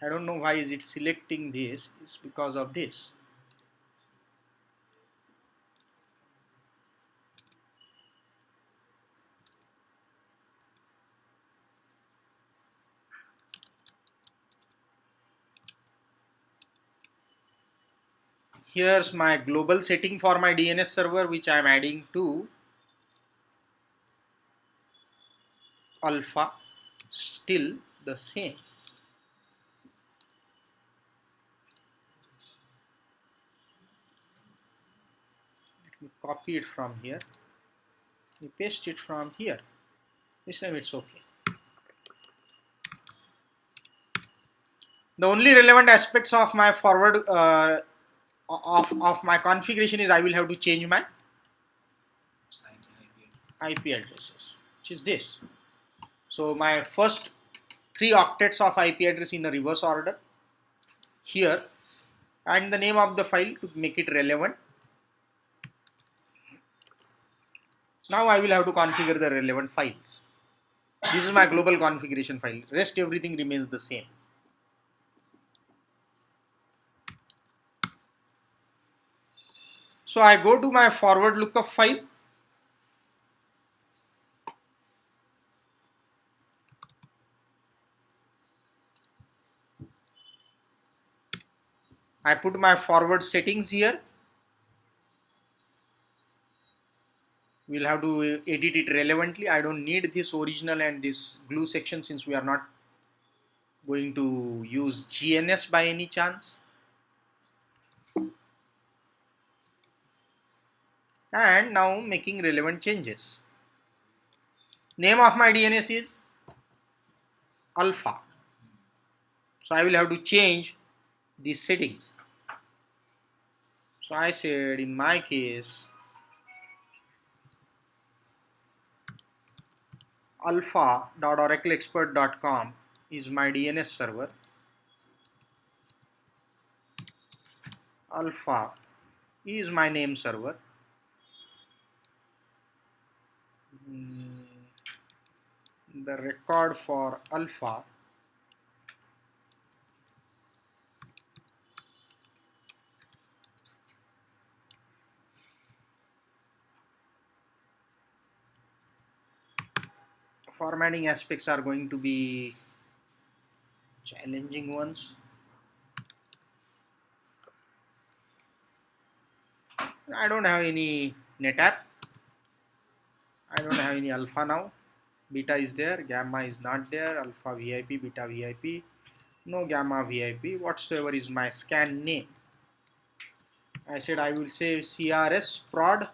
I don't know why is it selecting this. It's because of this. Here's my global setting for my DNS server, which I'm adding to alpha. Still the same. Let me copy it from here. Let me paste it from here. This time it's okay. The only relevant aspects of my forward of my configuration is I will have to change my IP addresses, which is this. So my first 3 octets of IP address in a reverse order here, and the name of the file to make it relevant. Now I will have to configure the relevant files. This is my global configuration file. Rest everything remains the same. So I go to my forward lookup file. I put my forward settings here. We'll have to edit it relevantly. I don't need this original and this glue section since we are not going to use GNS by any chance. And now making relevant changes. Name of my DNS is alpha. So I will have to change these settings. So I said in my case alpha.oracleexpert.com is my DNS server. Alpha is my name server. The record for alpha formatting aspects are going to be challenging ones. I don't have any NetApp. I don't have any alpha now. Beta is there, gamma is not there, alpha VIP, beta VIP, no gamma VIP, whatsoever is my scan name. I said I will say CRS prod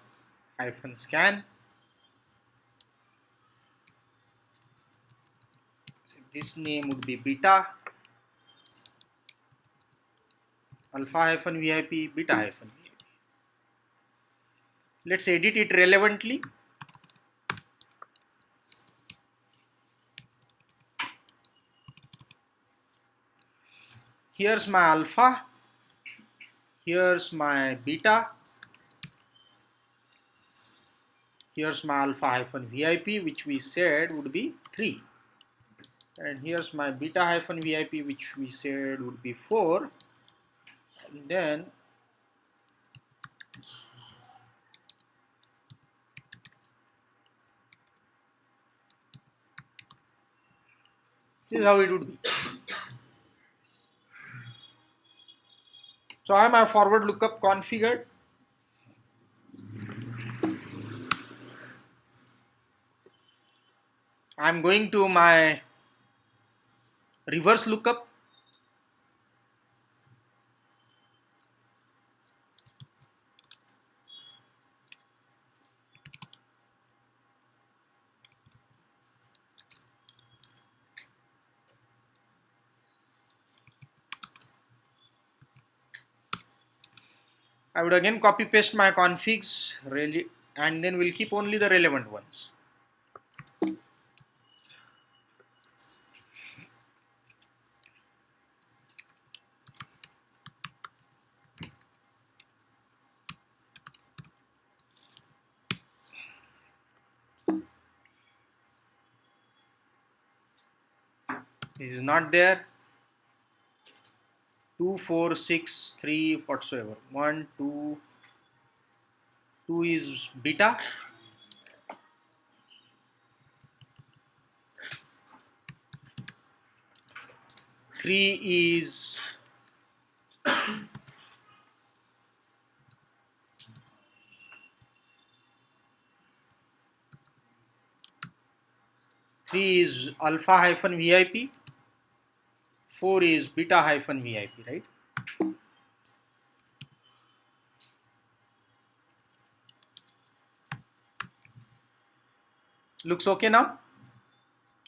hyphen scan. So this name would be beta, alpha hyphen VIP, beta hyphen VIP. Let's edit it relevantly. Here's my alpha, here's my beta, here's my alpha hyphen VIP, which we said would be 3, and here's my beta hyphen VIP, which we said would be 4, and then this is how it would be. So I have my forward lookup configured. I'm going to my reverse lookup. I would again copy paste my configs and then we'll keep only the relevant ones. This is not there. 2, 4, 6, 3 whatsoever. 1, 2, 2 is beta. 3 is alpha hyphen VIP. 4 is beta hyphen VIP, right? Looks okay now.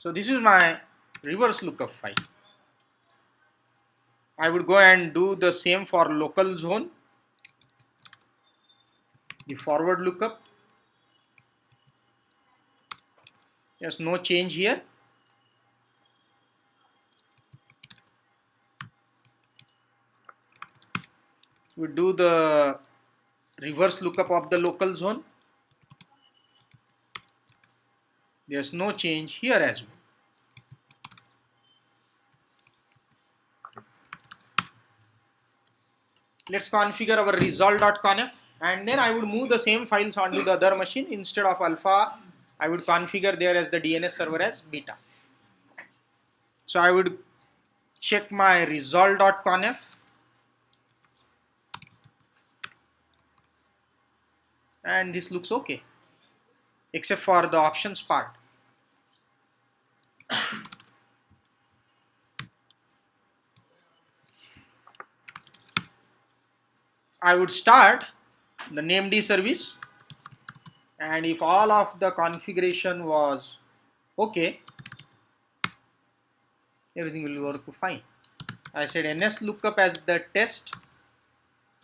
So this is my reverse lookup file. I would go and do the same for local zone. The forward lookup. There's no change here. We do the reverse lookup of the local zone. There's no change here as well. Let's configure our resolve.conf and then I would move the same files onto the other machine. Instead of alpha, I would configure there as the DNS server as beta. So I would check my resolve.conf and this looks okay except for the options part. I would start the named service and if all of the configuration was okay, everything will work fine. I said ns lookup as the test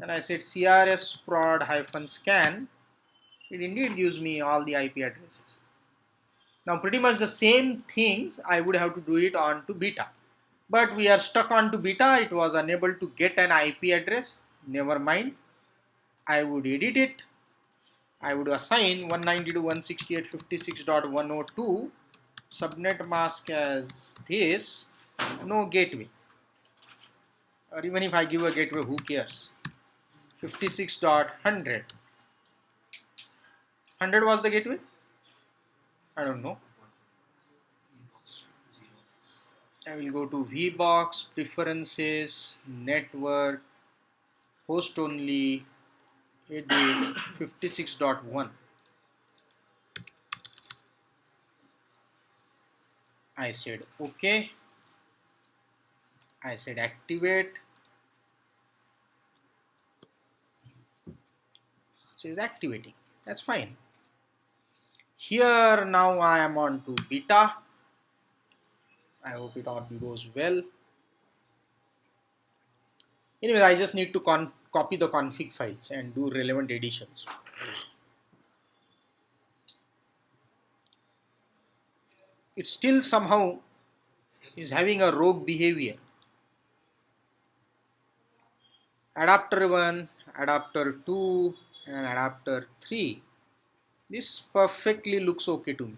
and I said crs prod -scan. It indeed gives me all the IP addresses. Now pretty much the same things I would have to do it on to beta. But we are stuck on to beta. It was unable to get an IP address. Never mind. I would edit it. I would assign 192.168.56.102 subnet mask as this. No gateway. Or even if I give a gateway, who cares? 56.100. 100 was the gateway? I don't know. I will go to VBox, preferences, network, host only, edit 56.1. I said okay. I said activate. It says activating. That's fine. Here now I am on to beta. I hope it all goes well. Anyways, I just need to copy the config files and do relevant additions. It still somehow is having a rogue behavior. Adapter 1, adapter 2 and adapter 3. This perfectly looks okay to me.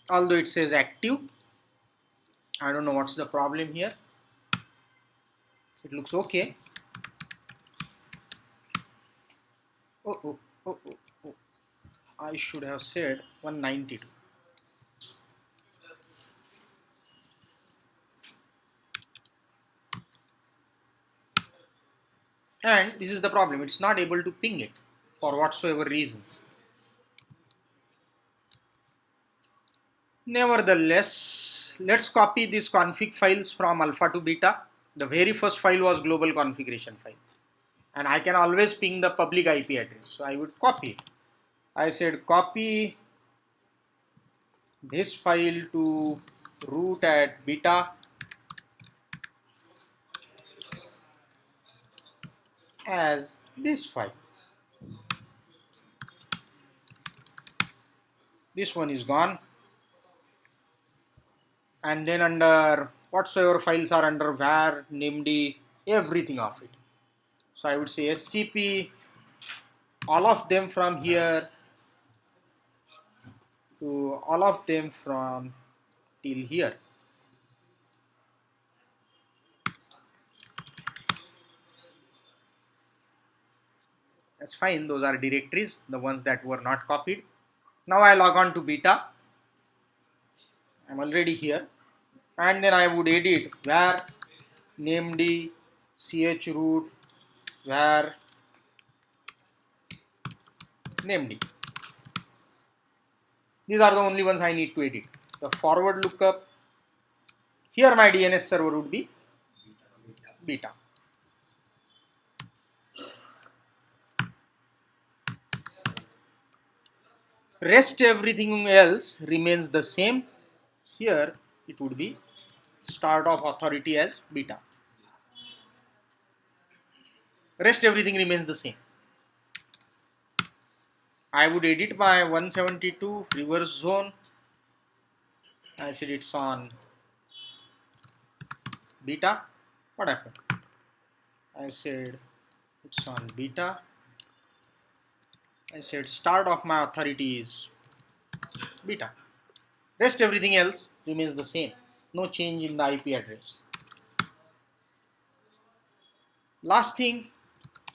Although it says active, I don't know what's the problem here. It looks okay. Oh, I should have said 192. and this is the problem, it's not able to ping it for whatsoever reasons. Nevertheless, let's copy these config files from alpha to beta. The very first file was global configuration file, and I can always ping the public IP address, so I would copy it. I said copy this file to root at beta as this file. This one is gone, and then under whatsoever files are under var, named, everything of it. So I would say scp all of them from here to all of them from till here. That's fine, those are directories, the ones that were not copied. Now I log on to beta. I'm already here, and then I would edit var named chroot var named. These are the only ones I need to edit. The forward lookup, here my DNS server would be beta. Rest everything else remains the same. Here it would be start of authority as beta. Rest everything remains the same. I would edit my 172 reverse zone. I said it's on beta. What happened? I said it's on beta. I said start of my authority is beta. Rest everything else remains the same. No change in the IP address. Last thing,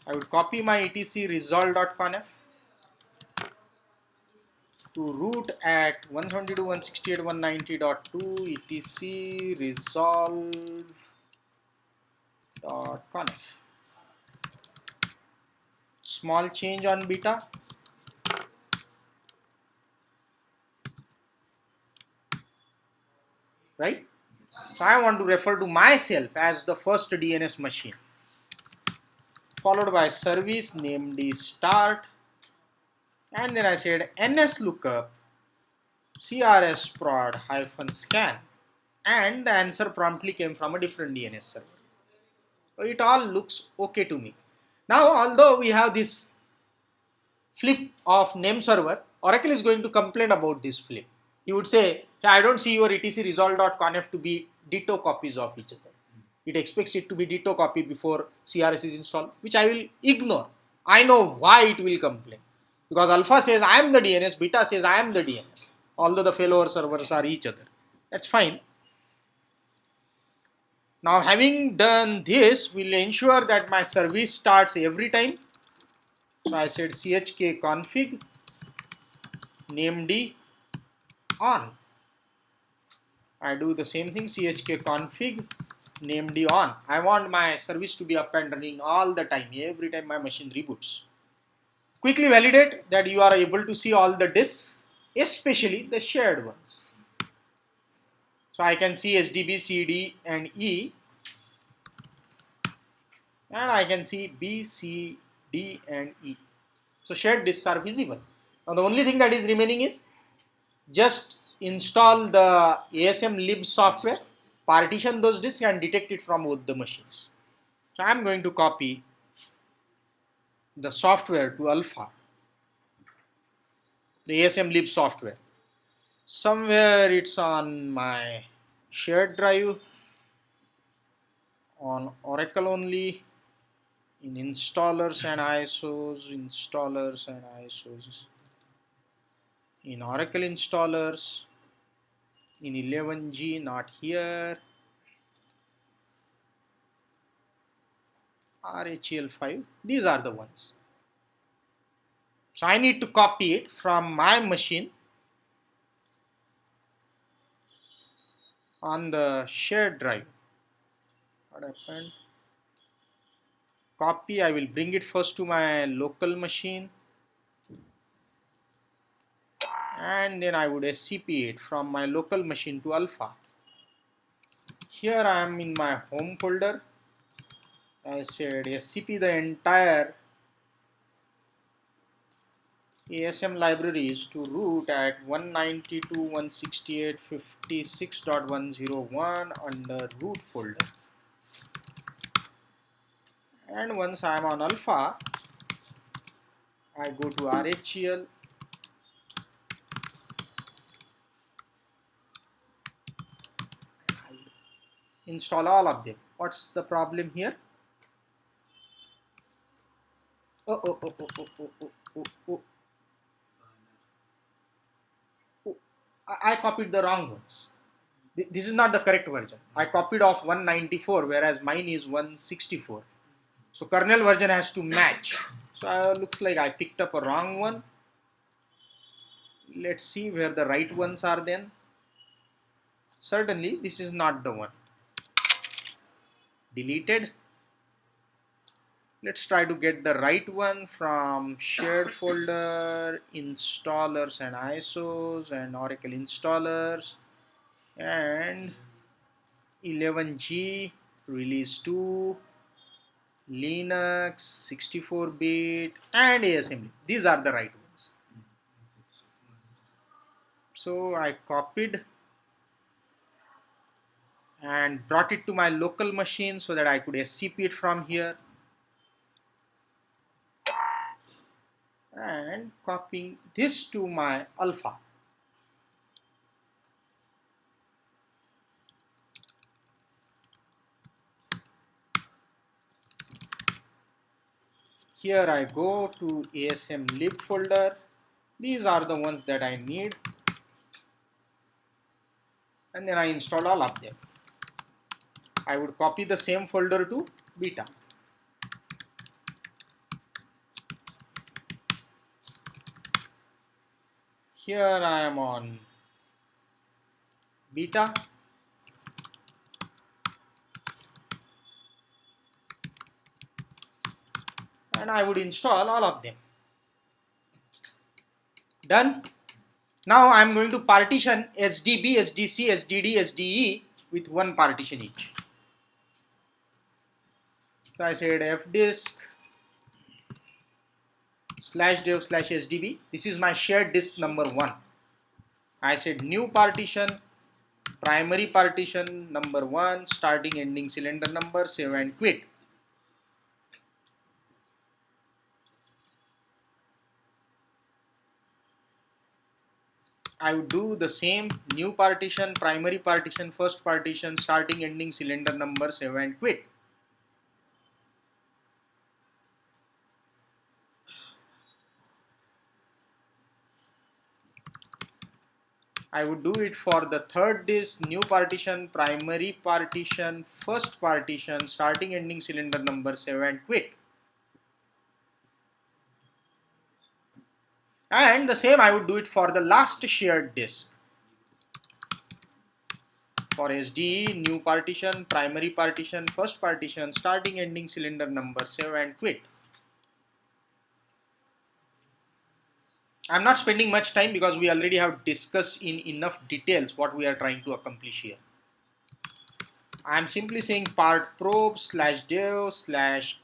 I would copy my etc resolve.conf to root at 172.168.190.2 etc resolve.conf. Small change on beta. Right? So I want to refer to myself as the first DNS machine, followed by service named start, and then I said ns lookup crs prod -scan, and the answer promptly came from a different DNS server. So it all looks okay to me. Now, although we have this flip of name server, Oracle is going to complain about this flip. He would say, hey, I don't see your etc resolve.conf to be ditto copies of each other. It expects it to be ditto copy before CRS is installed, which I will ignore. I know why it will complain. Because alpha says I am the DNS, beta says I am the DNS, although the failover servers are each other. That's fine. Now, having done this, we'll ensure that my service starts every time. So I said chk config named on. I do the same thing, chk config named on. I want my service to be up and running all the time, every time my machine reboots. Quickly validate that you are able to see all the disks, especially the shared ones. So I can see SDB, CD and E, and I can see B, C, D and E. So shared disks are visible. Now the only thing that is remaining is just install the ASM lib software, partition those disks and detect it from both the machines. So I am going to copy the software to alpha, the ASM lib software. Somewhere it's on my shared drive, on Oracle only, in installers and ISOs, in Oracle installers, in 11G, not here, RHEL5, these are the ones. So I need to copy it from my machine on the shared drive. What happened? copy. I will bring it first to my local machine, and then I would SCP it from my local machine to alpha. Here I am in my home folder. I said SCP the entire ASM libraries to root at 192.168.56.101 under root folder. And once I am on alpha, I go to RHEL, install all of them. What's the problem here? Oh, I copied the wrong ones. This is not the correct version. I copied off 194, whereas mine is 164. So kernel version has to match. So looks like I picked up a wrong one. Let's see where the right ones are then. Certainly this is not the one. Deleted. Let's try to get the right one from shared folder, installers and ISOs and Oracle installers, and 11G, release 2, Linux, 64-bit and ASML. These are the right ones. So I copied and brought it to my local machine so that I could SCP it from here. And copying this to my alpha. Here I go to ASM lib folder. These are the ones that I need. And then I install all of them. I would copy the same folder to beta. Here I am on beta. And I would install all of them. Done. Now I am going to partition SDB, SDC, SDD, SDE with one partition each. So I said fdisk /dev/sdb. This is my shared disk number 1. I said new partition, primary partition number 1, starting ending cylinder number, save and quit. I would do the same, new partition, primary partition, first partition, starting ending cylinder number, save and quit. I would do it for the third disk, new partition, primary partition, first partition, starting ending cylinder number, save and quit. And the same I would do it for the last shared disk. For SDE, new partition, primary partition, first partition, starting ending cylinder number, save and quit. I'm not spending much time because we already have discussed in enough details what we are trying to accomplish here. I'm simply saying part probe /dev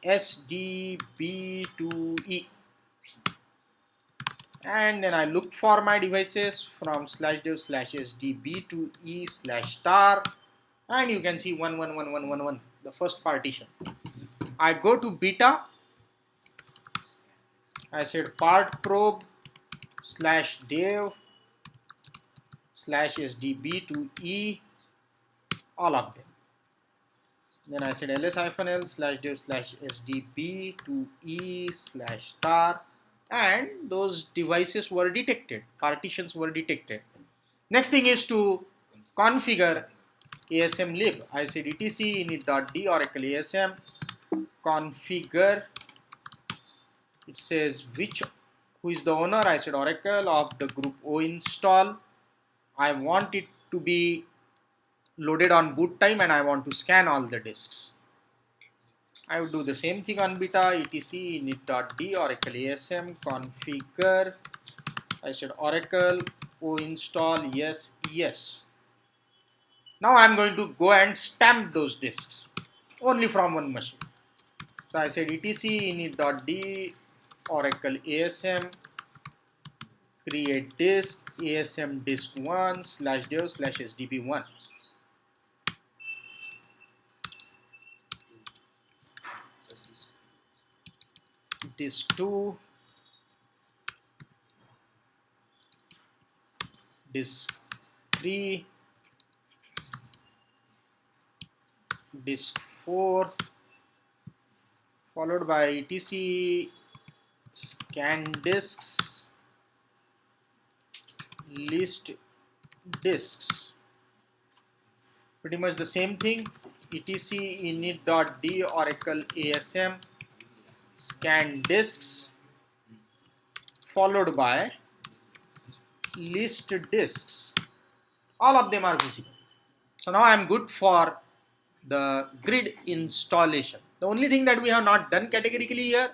/sdb2e, and then I look for my devices from /dev /sdb2e /star, and you can see 11111, the first partition. I go to beta. I said part probe /dev /sdb2e, all of them. Then I said ls-l /dev /sdb2e /star, and those devices were detected, partitions were detected. Next thing is to configure ASM lib. I said etc init.d Oracle ASM configure. It says who is the owner. I said Oracle of the group O install. I want it to be loaded on boot time and I want to scan all the disks. I would do the same thing on beta, etc init.d oracle asm configure. I said Oracle o install yes. Now I'm going to go and stamp those disks only from one machine. So I said etc init.d oracle asm create disk asm disk 1 / dev / sdb1. Disk 2, disk 3, disk 4, followed by etc scan disks list disks. Pretty much the same thing, etc init.d oracle asm scan disks followed by list disks. All of them are visible. So now I am good for the grid installation. The only thing that we have not done categorically here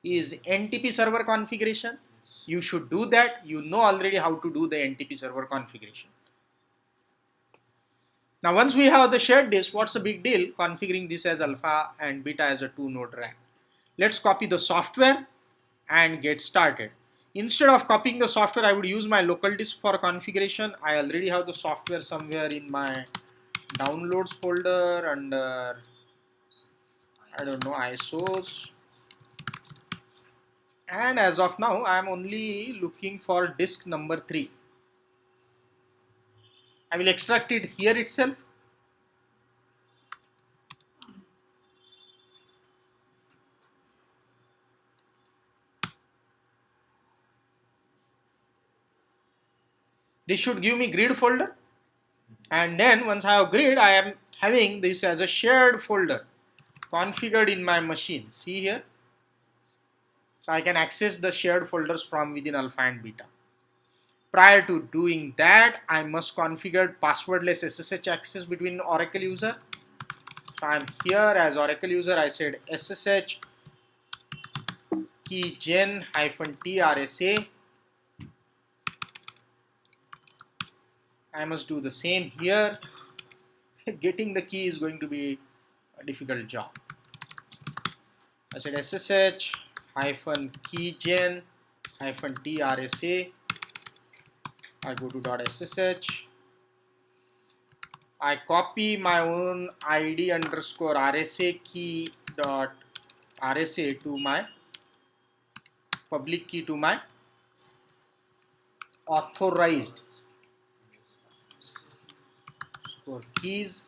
is NTP server configuration. You should do that. You know already how to do the NTP server configuration. Now once we have the shared disk, what's the big deal configuring this as alpha and beta as a 2-node rack? Let's copy the software and get started. Instead of copying the software, I would use my local disk for configuration. I already have the software somewhere in my downloads folder under, I don't know, ISOs. And as of now, I am only looking for disk number 3. I will extract it here itself. This should give me grid folder. And then once I have grid, I am having this as a shared folder configured in my machine. See here. So I can access the shared folders from within alpha and beta. Prior to doing that, I must configure passwordless SSH access between Oracle user. So I'm here as Oracle user. I said SSH key gen -trsa. I must do the same here. Getting the key is going to be a difficult job. I said SSH -key gen -trsa. I go to .ssh. I copy my own id underscore rsa key dot rsa to my public key to my authorized keys.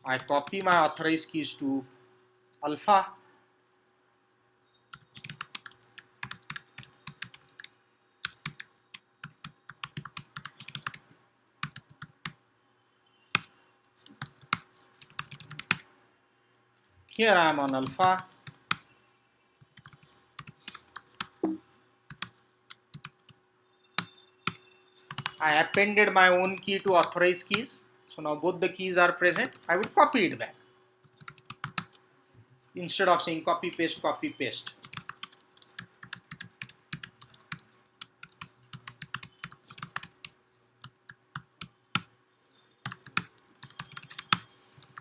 I copy my authorized keys to alpha. Here I am on alpha. I appended my own key to authorized keys. So now both the keys are present. I will copy it back. Instead of saying copy paste, copy paste.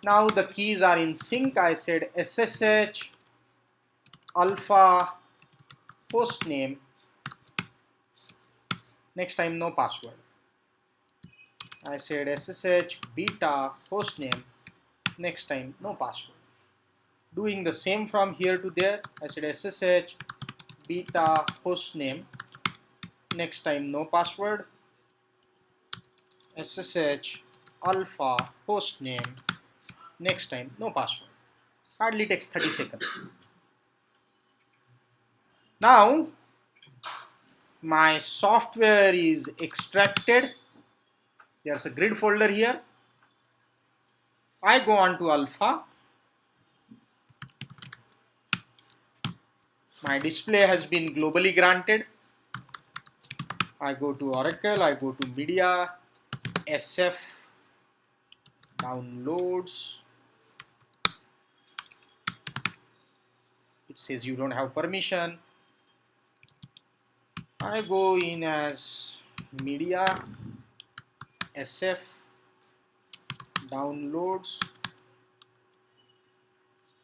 Now the keys are in sync. I said SSH alpha host name. Next time no password. I said SSH beta host name. Next time no password. Doing the same from here to there. I said SSH beta host name. Next time no password. SSH alpha host name. Next time no password. Hardly takes 30 seconds. Now my software is extracted. There's a grid folder here. I go on to alpha. My display has been globally granted. I go to Oracle, I go to media, SF, downloads, it says you don't have permission. I go in as media, SF, downloads,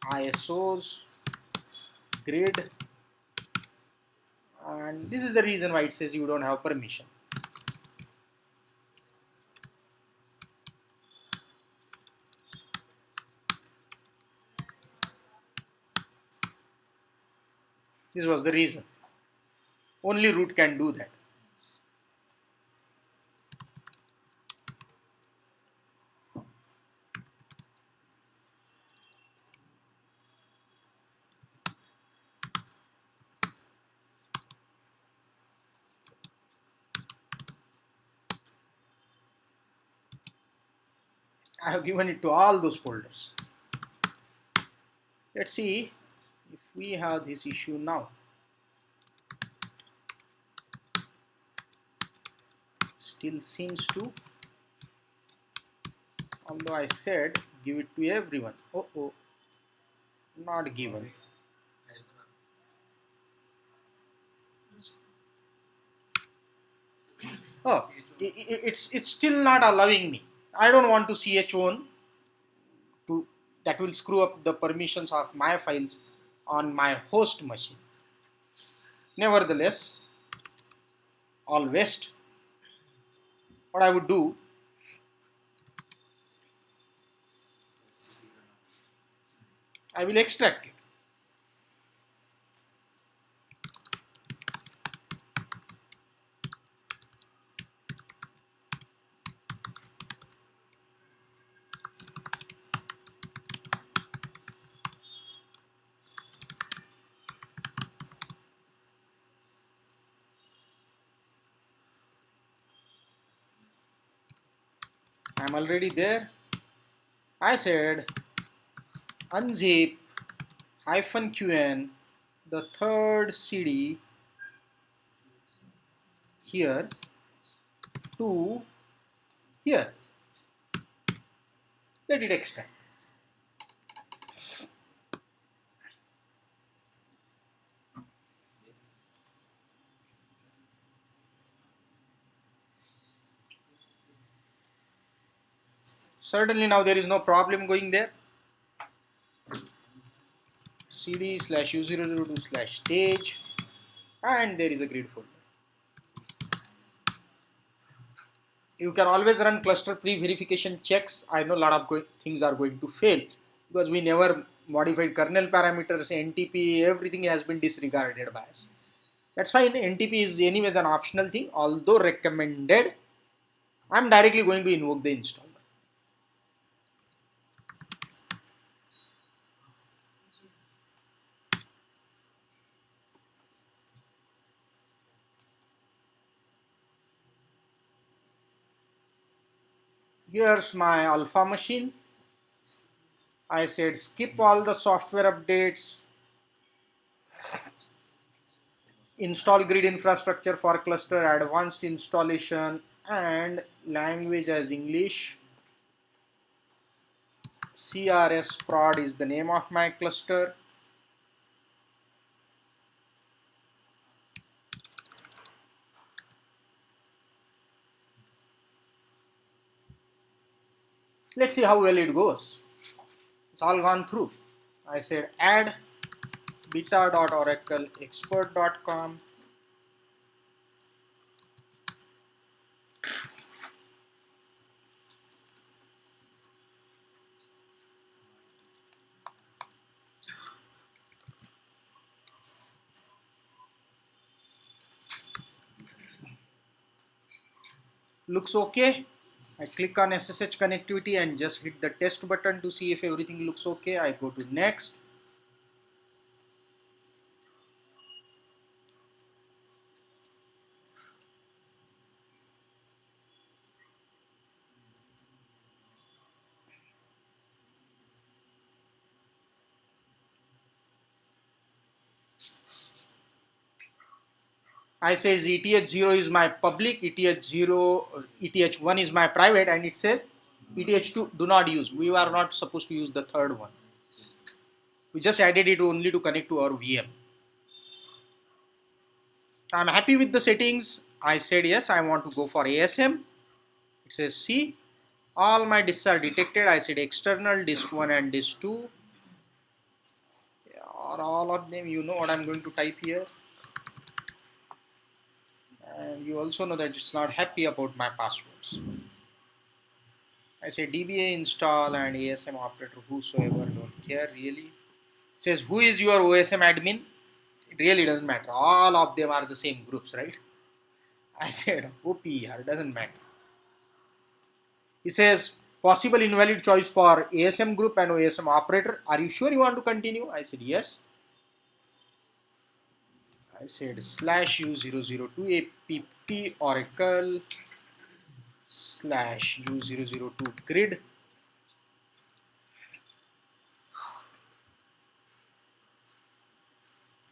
ISOs, grid, and this is the reason why it says you don't have permission. This was the reason. Only root can do that. I have given it to all those folders. Let's see if we have this issue now. Still seems to, although I said give it to everyone. Oh, not given. Oh, it's still not allowing me. I don't want to chown to, that will screw up the permissions of my files on my host machine. Nevertheless, all waste. What I would do, I will extract it. I'm already there. I said unzip -qn the third CD here to here. Let it extract. Certainly now there is no problem going there. cd/u002/stage, and there is a grid folder. You can always run cluster pre-verification checks. I know a lot of things are going to fail because we never modified kernel parameters, NTP, everything has been disregarded by us. That's fine. NTP is anyways an optional thing, although recommended. I'm directly going to invoke the installer. Here's my alpha machine. I said skip all the software updates, install grid infrastructure for cluster advanced installation, and language as English. CRS prod is the name of my cluster. Let's see how well it goes. It's all gone through. I said add beta.oracleexpert.com. Looks okay. I click on SSH connectivity and just hit the test button to see if everything looks okay. I go to next. I says ETH0 is my public, ETH1 is my private, and it says ETH2 do not use. We are not supposed to use the third one. We just added it only to connect to our VM. I'm happy with the settings. I said yes, I want to go for ASM. It says see, all my disks are detected. I said external disk 1 and disk 2. Or all of them, you know what I'm going to type here. And you also know that it's not happy about my passwords. I say DBA install and ASM operator whosoever, don't care really. It says who is your OSM admin? It really doesn't matter. All of them are the same groups, right? I said OPR, doesn't matter. He says possible invalid choice for ASM group and OSM operator. Are you sure you want to continue? I said yes. I said /u002 app oracle /u002 grid.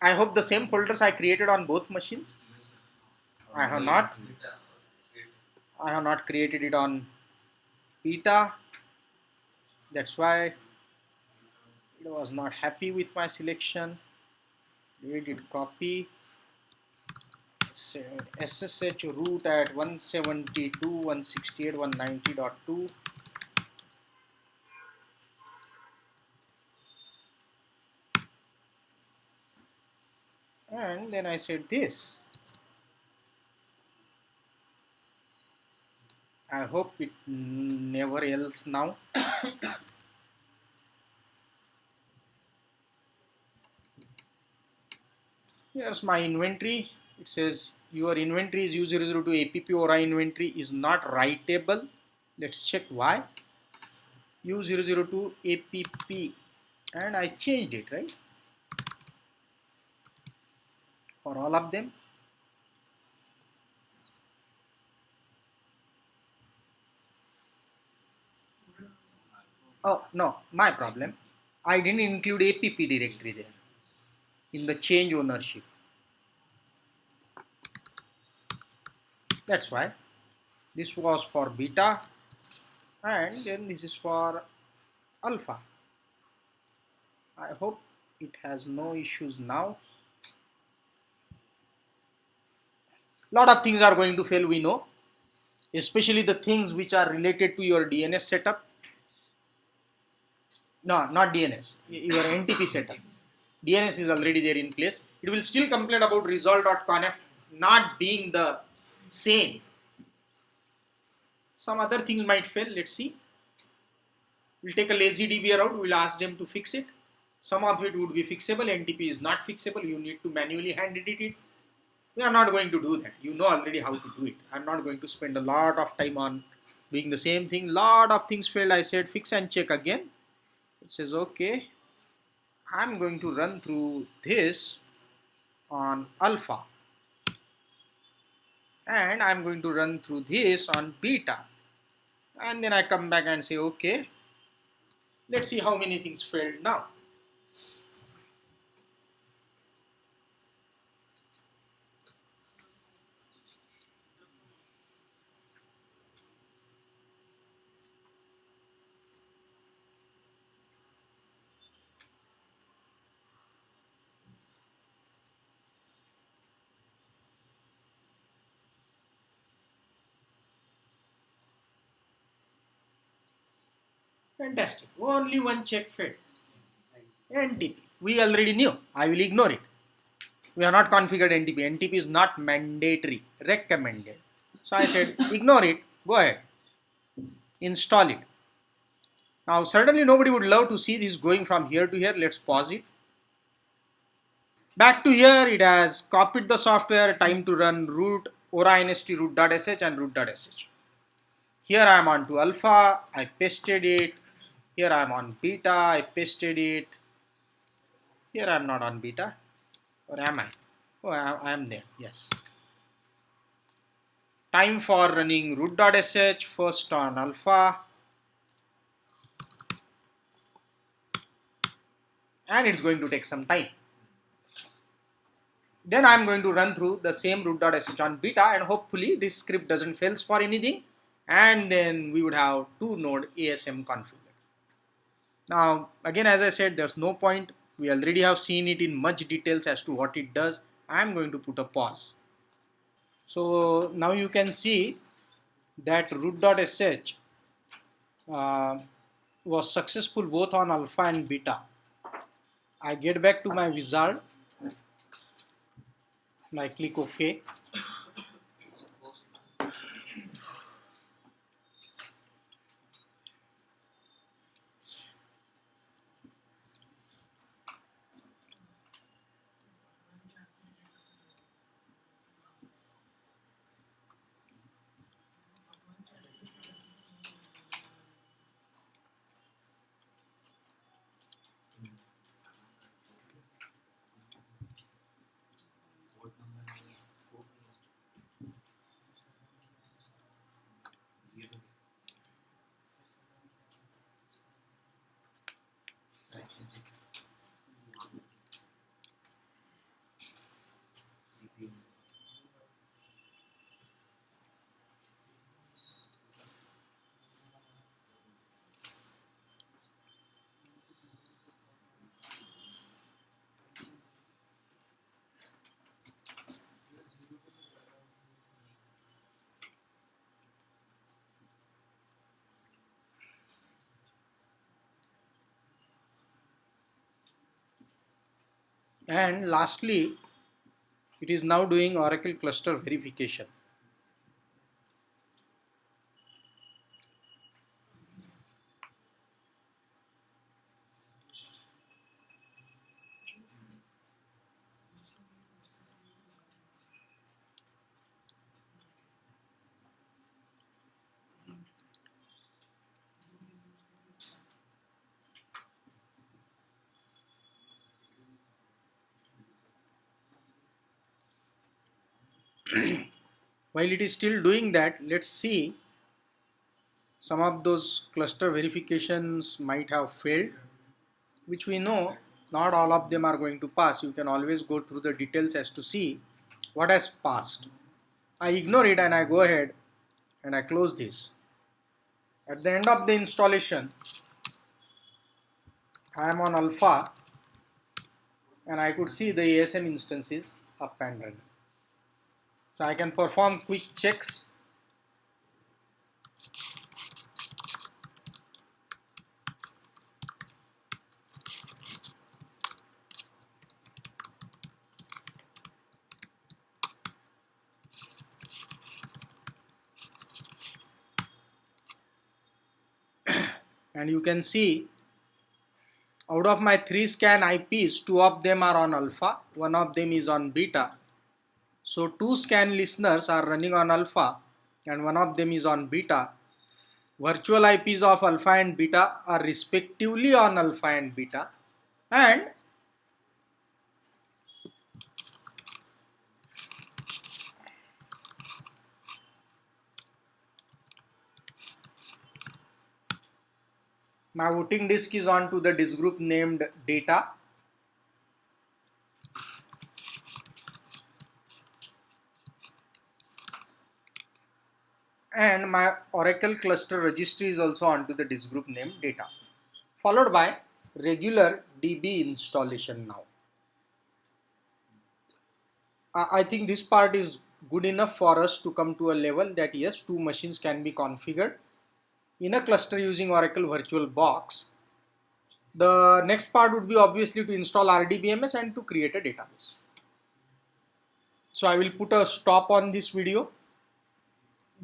I hope the same folders I created on both machines. I have not. I have not created it on beta. That's why it was not happy with my selection. We did copy. SSH root at 172.168.190.2. And then I said this. I hope it never else now. Here's my inventory. It says your inventory is U002 app Ora inventory is not writable. Let's check why. U002 app, and I changed it, right? For all of them. Oh no, my problem. I didn't include app directory there in the change ownership. That's why this was for beta and then this is for alpha. I hope it has no issues now. Lot of things are going to fail, we know, especially the things which are related to your DNS setup. No, not DNS, your NTP setup. DNS is already there in place. It will still complain about resolve.conf not being the same. Some other things might fail. Let's see. We'll take a lazy DB route. We'll ask them to fix it. Some of it would be fixable. NTP is not fixable. You need to manually hand edit it. We are not going to do that. You know already how to do it. I'm not going to spend a lot of time on doing the same thing. Lot of things failed. I said fix and check again. It says okay. I'm going to run through this on alpha. And I'm going to run through this on beta. And then I come back and say okay. Let's see how many things failed now. Fantastic. Only one check failed. NTP. We already knew. I will ignore it. We have not configured NTP. NTP is not mandatory. Recommended. So I said ignore it. Go ahead. Install it. Now certainly nobody would love to see this going from here to here. Let's pause it. Back to here. It has copied the software. Time to run root ora inst root.sh and root.sh. Here I am on to alpha. I pasted it. Here I am on beta. I pasted it. Here I am not on beta. Or am I? Oh, I am there. Yes. Time for running root.sh first on alpha. And it's going to take some time. Then I'm going to run through the same root.sh on beta, and hopefully this script doesn't fail for anything. And then we would have 2 node ASM configured. Now again, as I said, there's no point We already have seen it in much details as to what it does. I am going to put a pause. So now you can see that root.sh was successful both on alpha and beta. I get back to my wizard. I click OK. What number? Zero. Right. CPU. And lastly, it is now doing Oracle cluster verification. While it is still doing that, let's see, some of those cluster verifications might have failed, which we know not all of them are going to pass. You can always go through the details as to see what has passed. I ignore it and I go ahead and I close this. At the end of the installation, I am on alpha and I could see the ASM instances up and running. So I can perform quick checks. And you can see out of my 3 scan IPs, 2 of them are on alpha, 1 of them is on beta. So 2 scan listeners are running on alpha and 1 of them is on beta. Virtual IPs of alpha and beta are respectively on alpha and beta, and my voting disk is on to the disk group named data. And my Oracle cluster registry is also onto the disk group named data, followed by regular DB installation now. I think this part is good enough for us to come to a level that yes, 2 machines can be configured in a cluster using Oracle VirtualBox. The next part would be obviously to install RDBMS and to create a database. So I will put a stop on this video.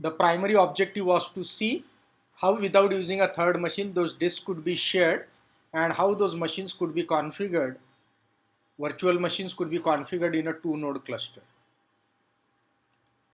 The primary objective was to see how without using a third machine those disks could be shared and how those machines could be configured, virtual machines could be configured in a 2-node cluster.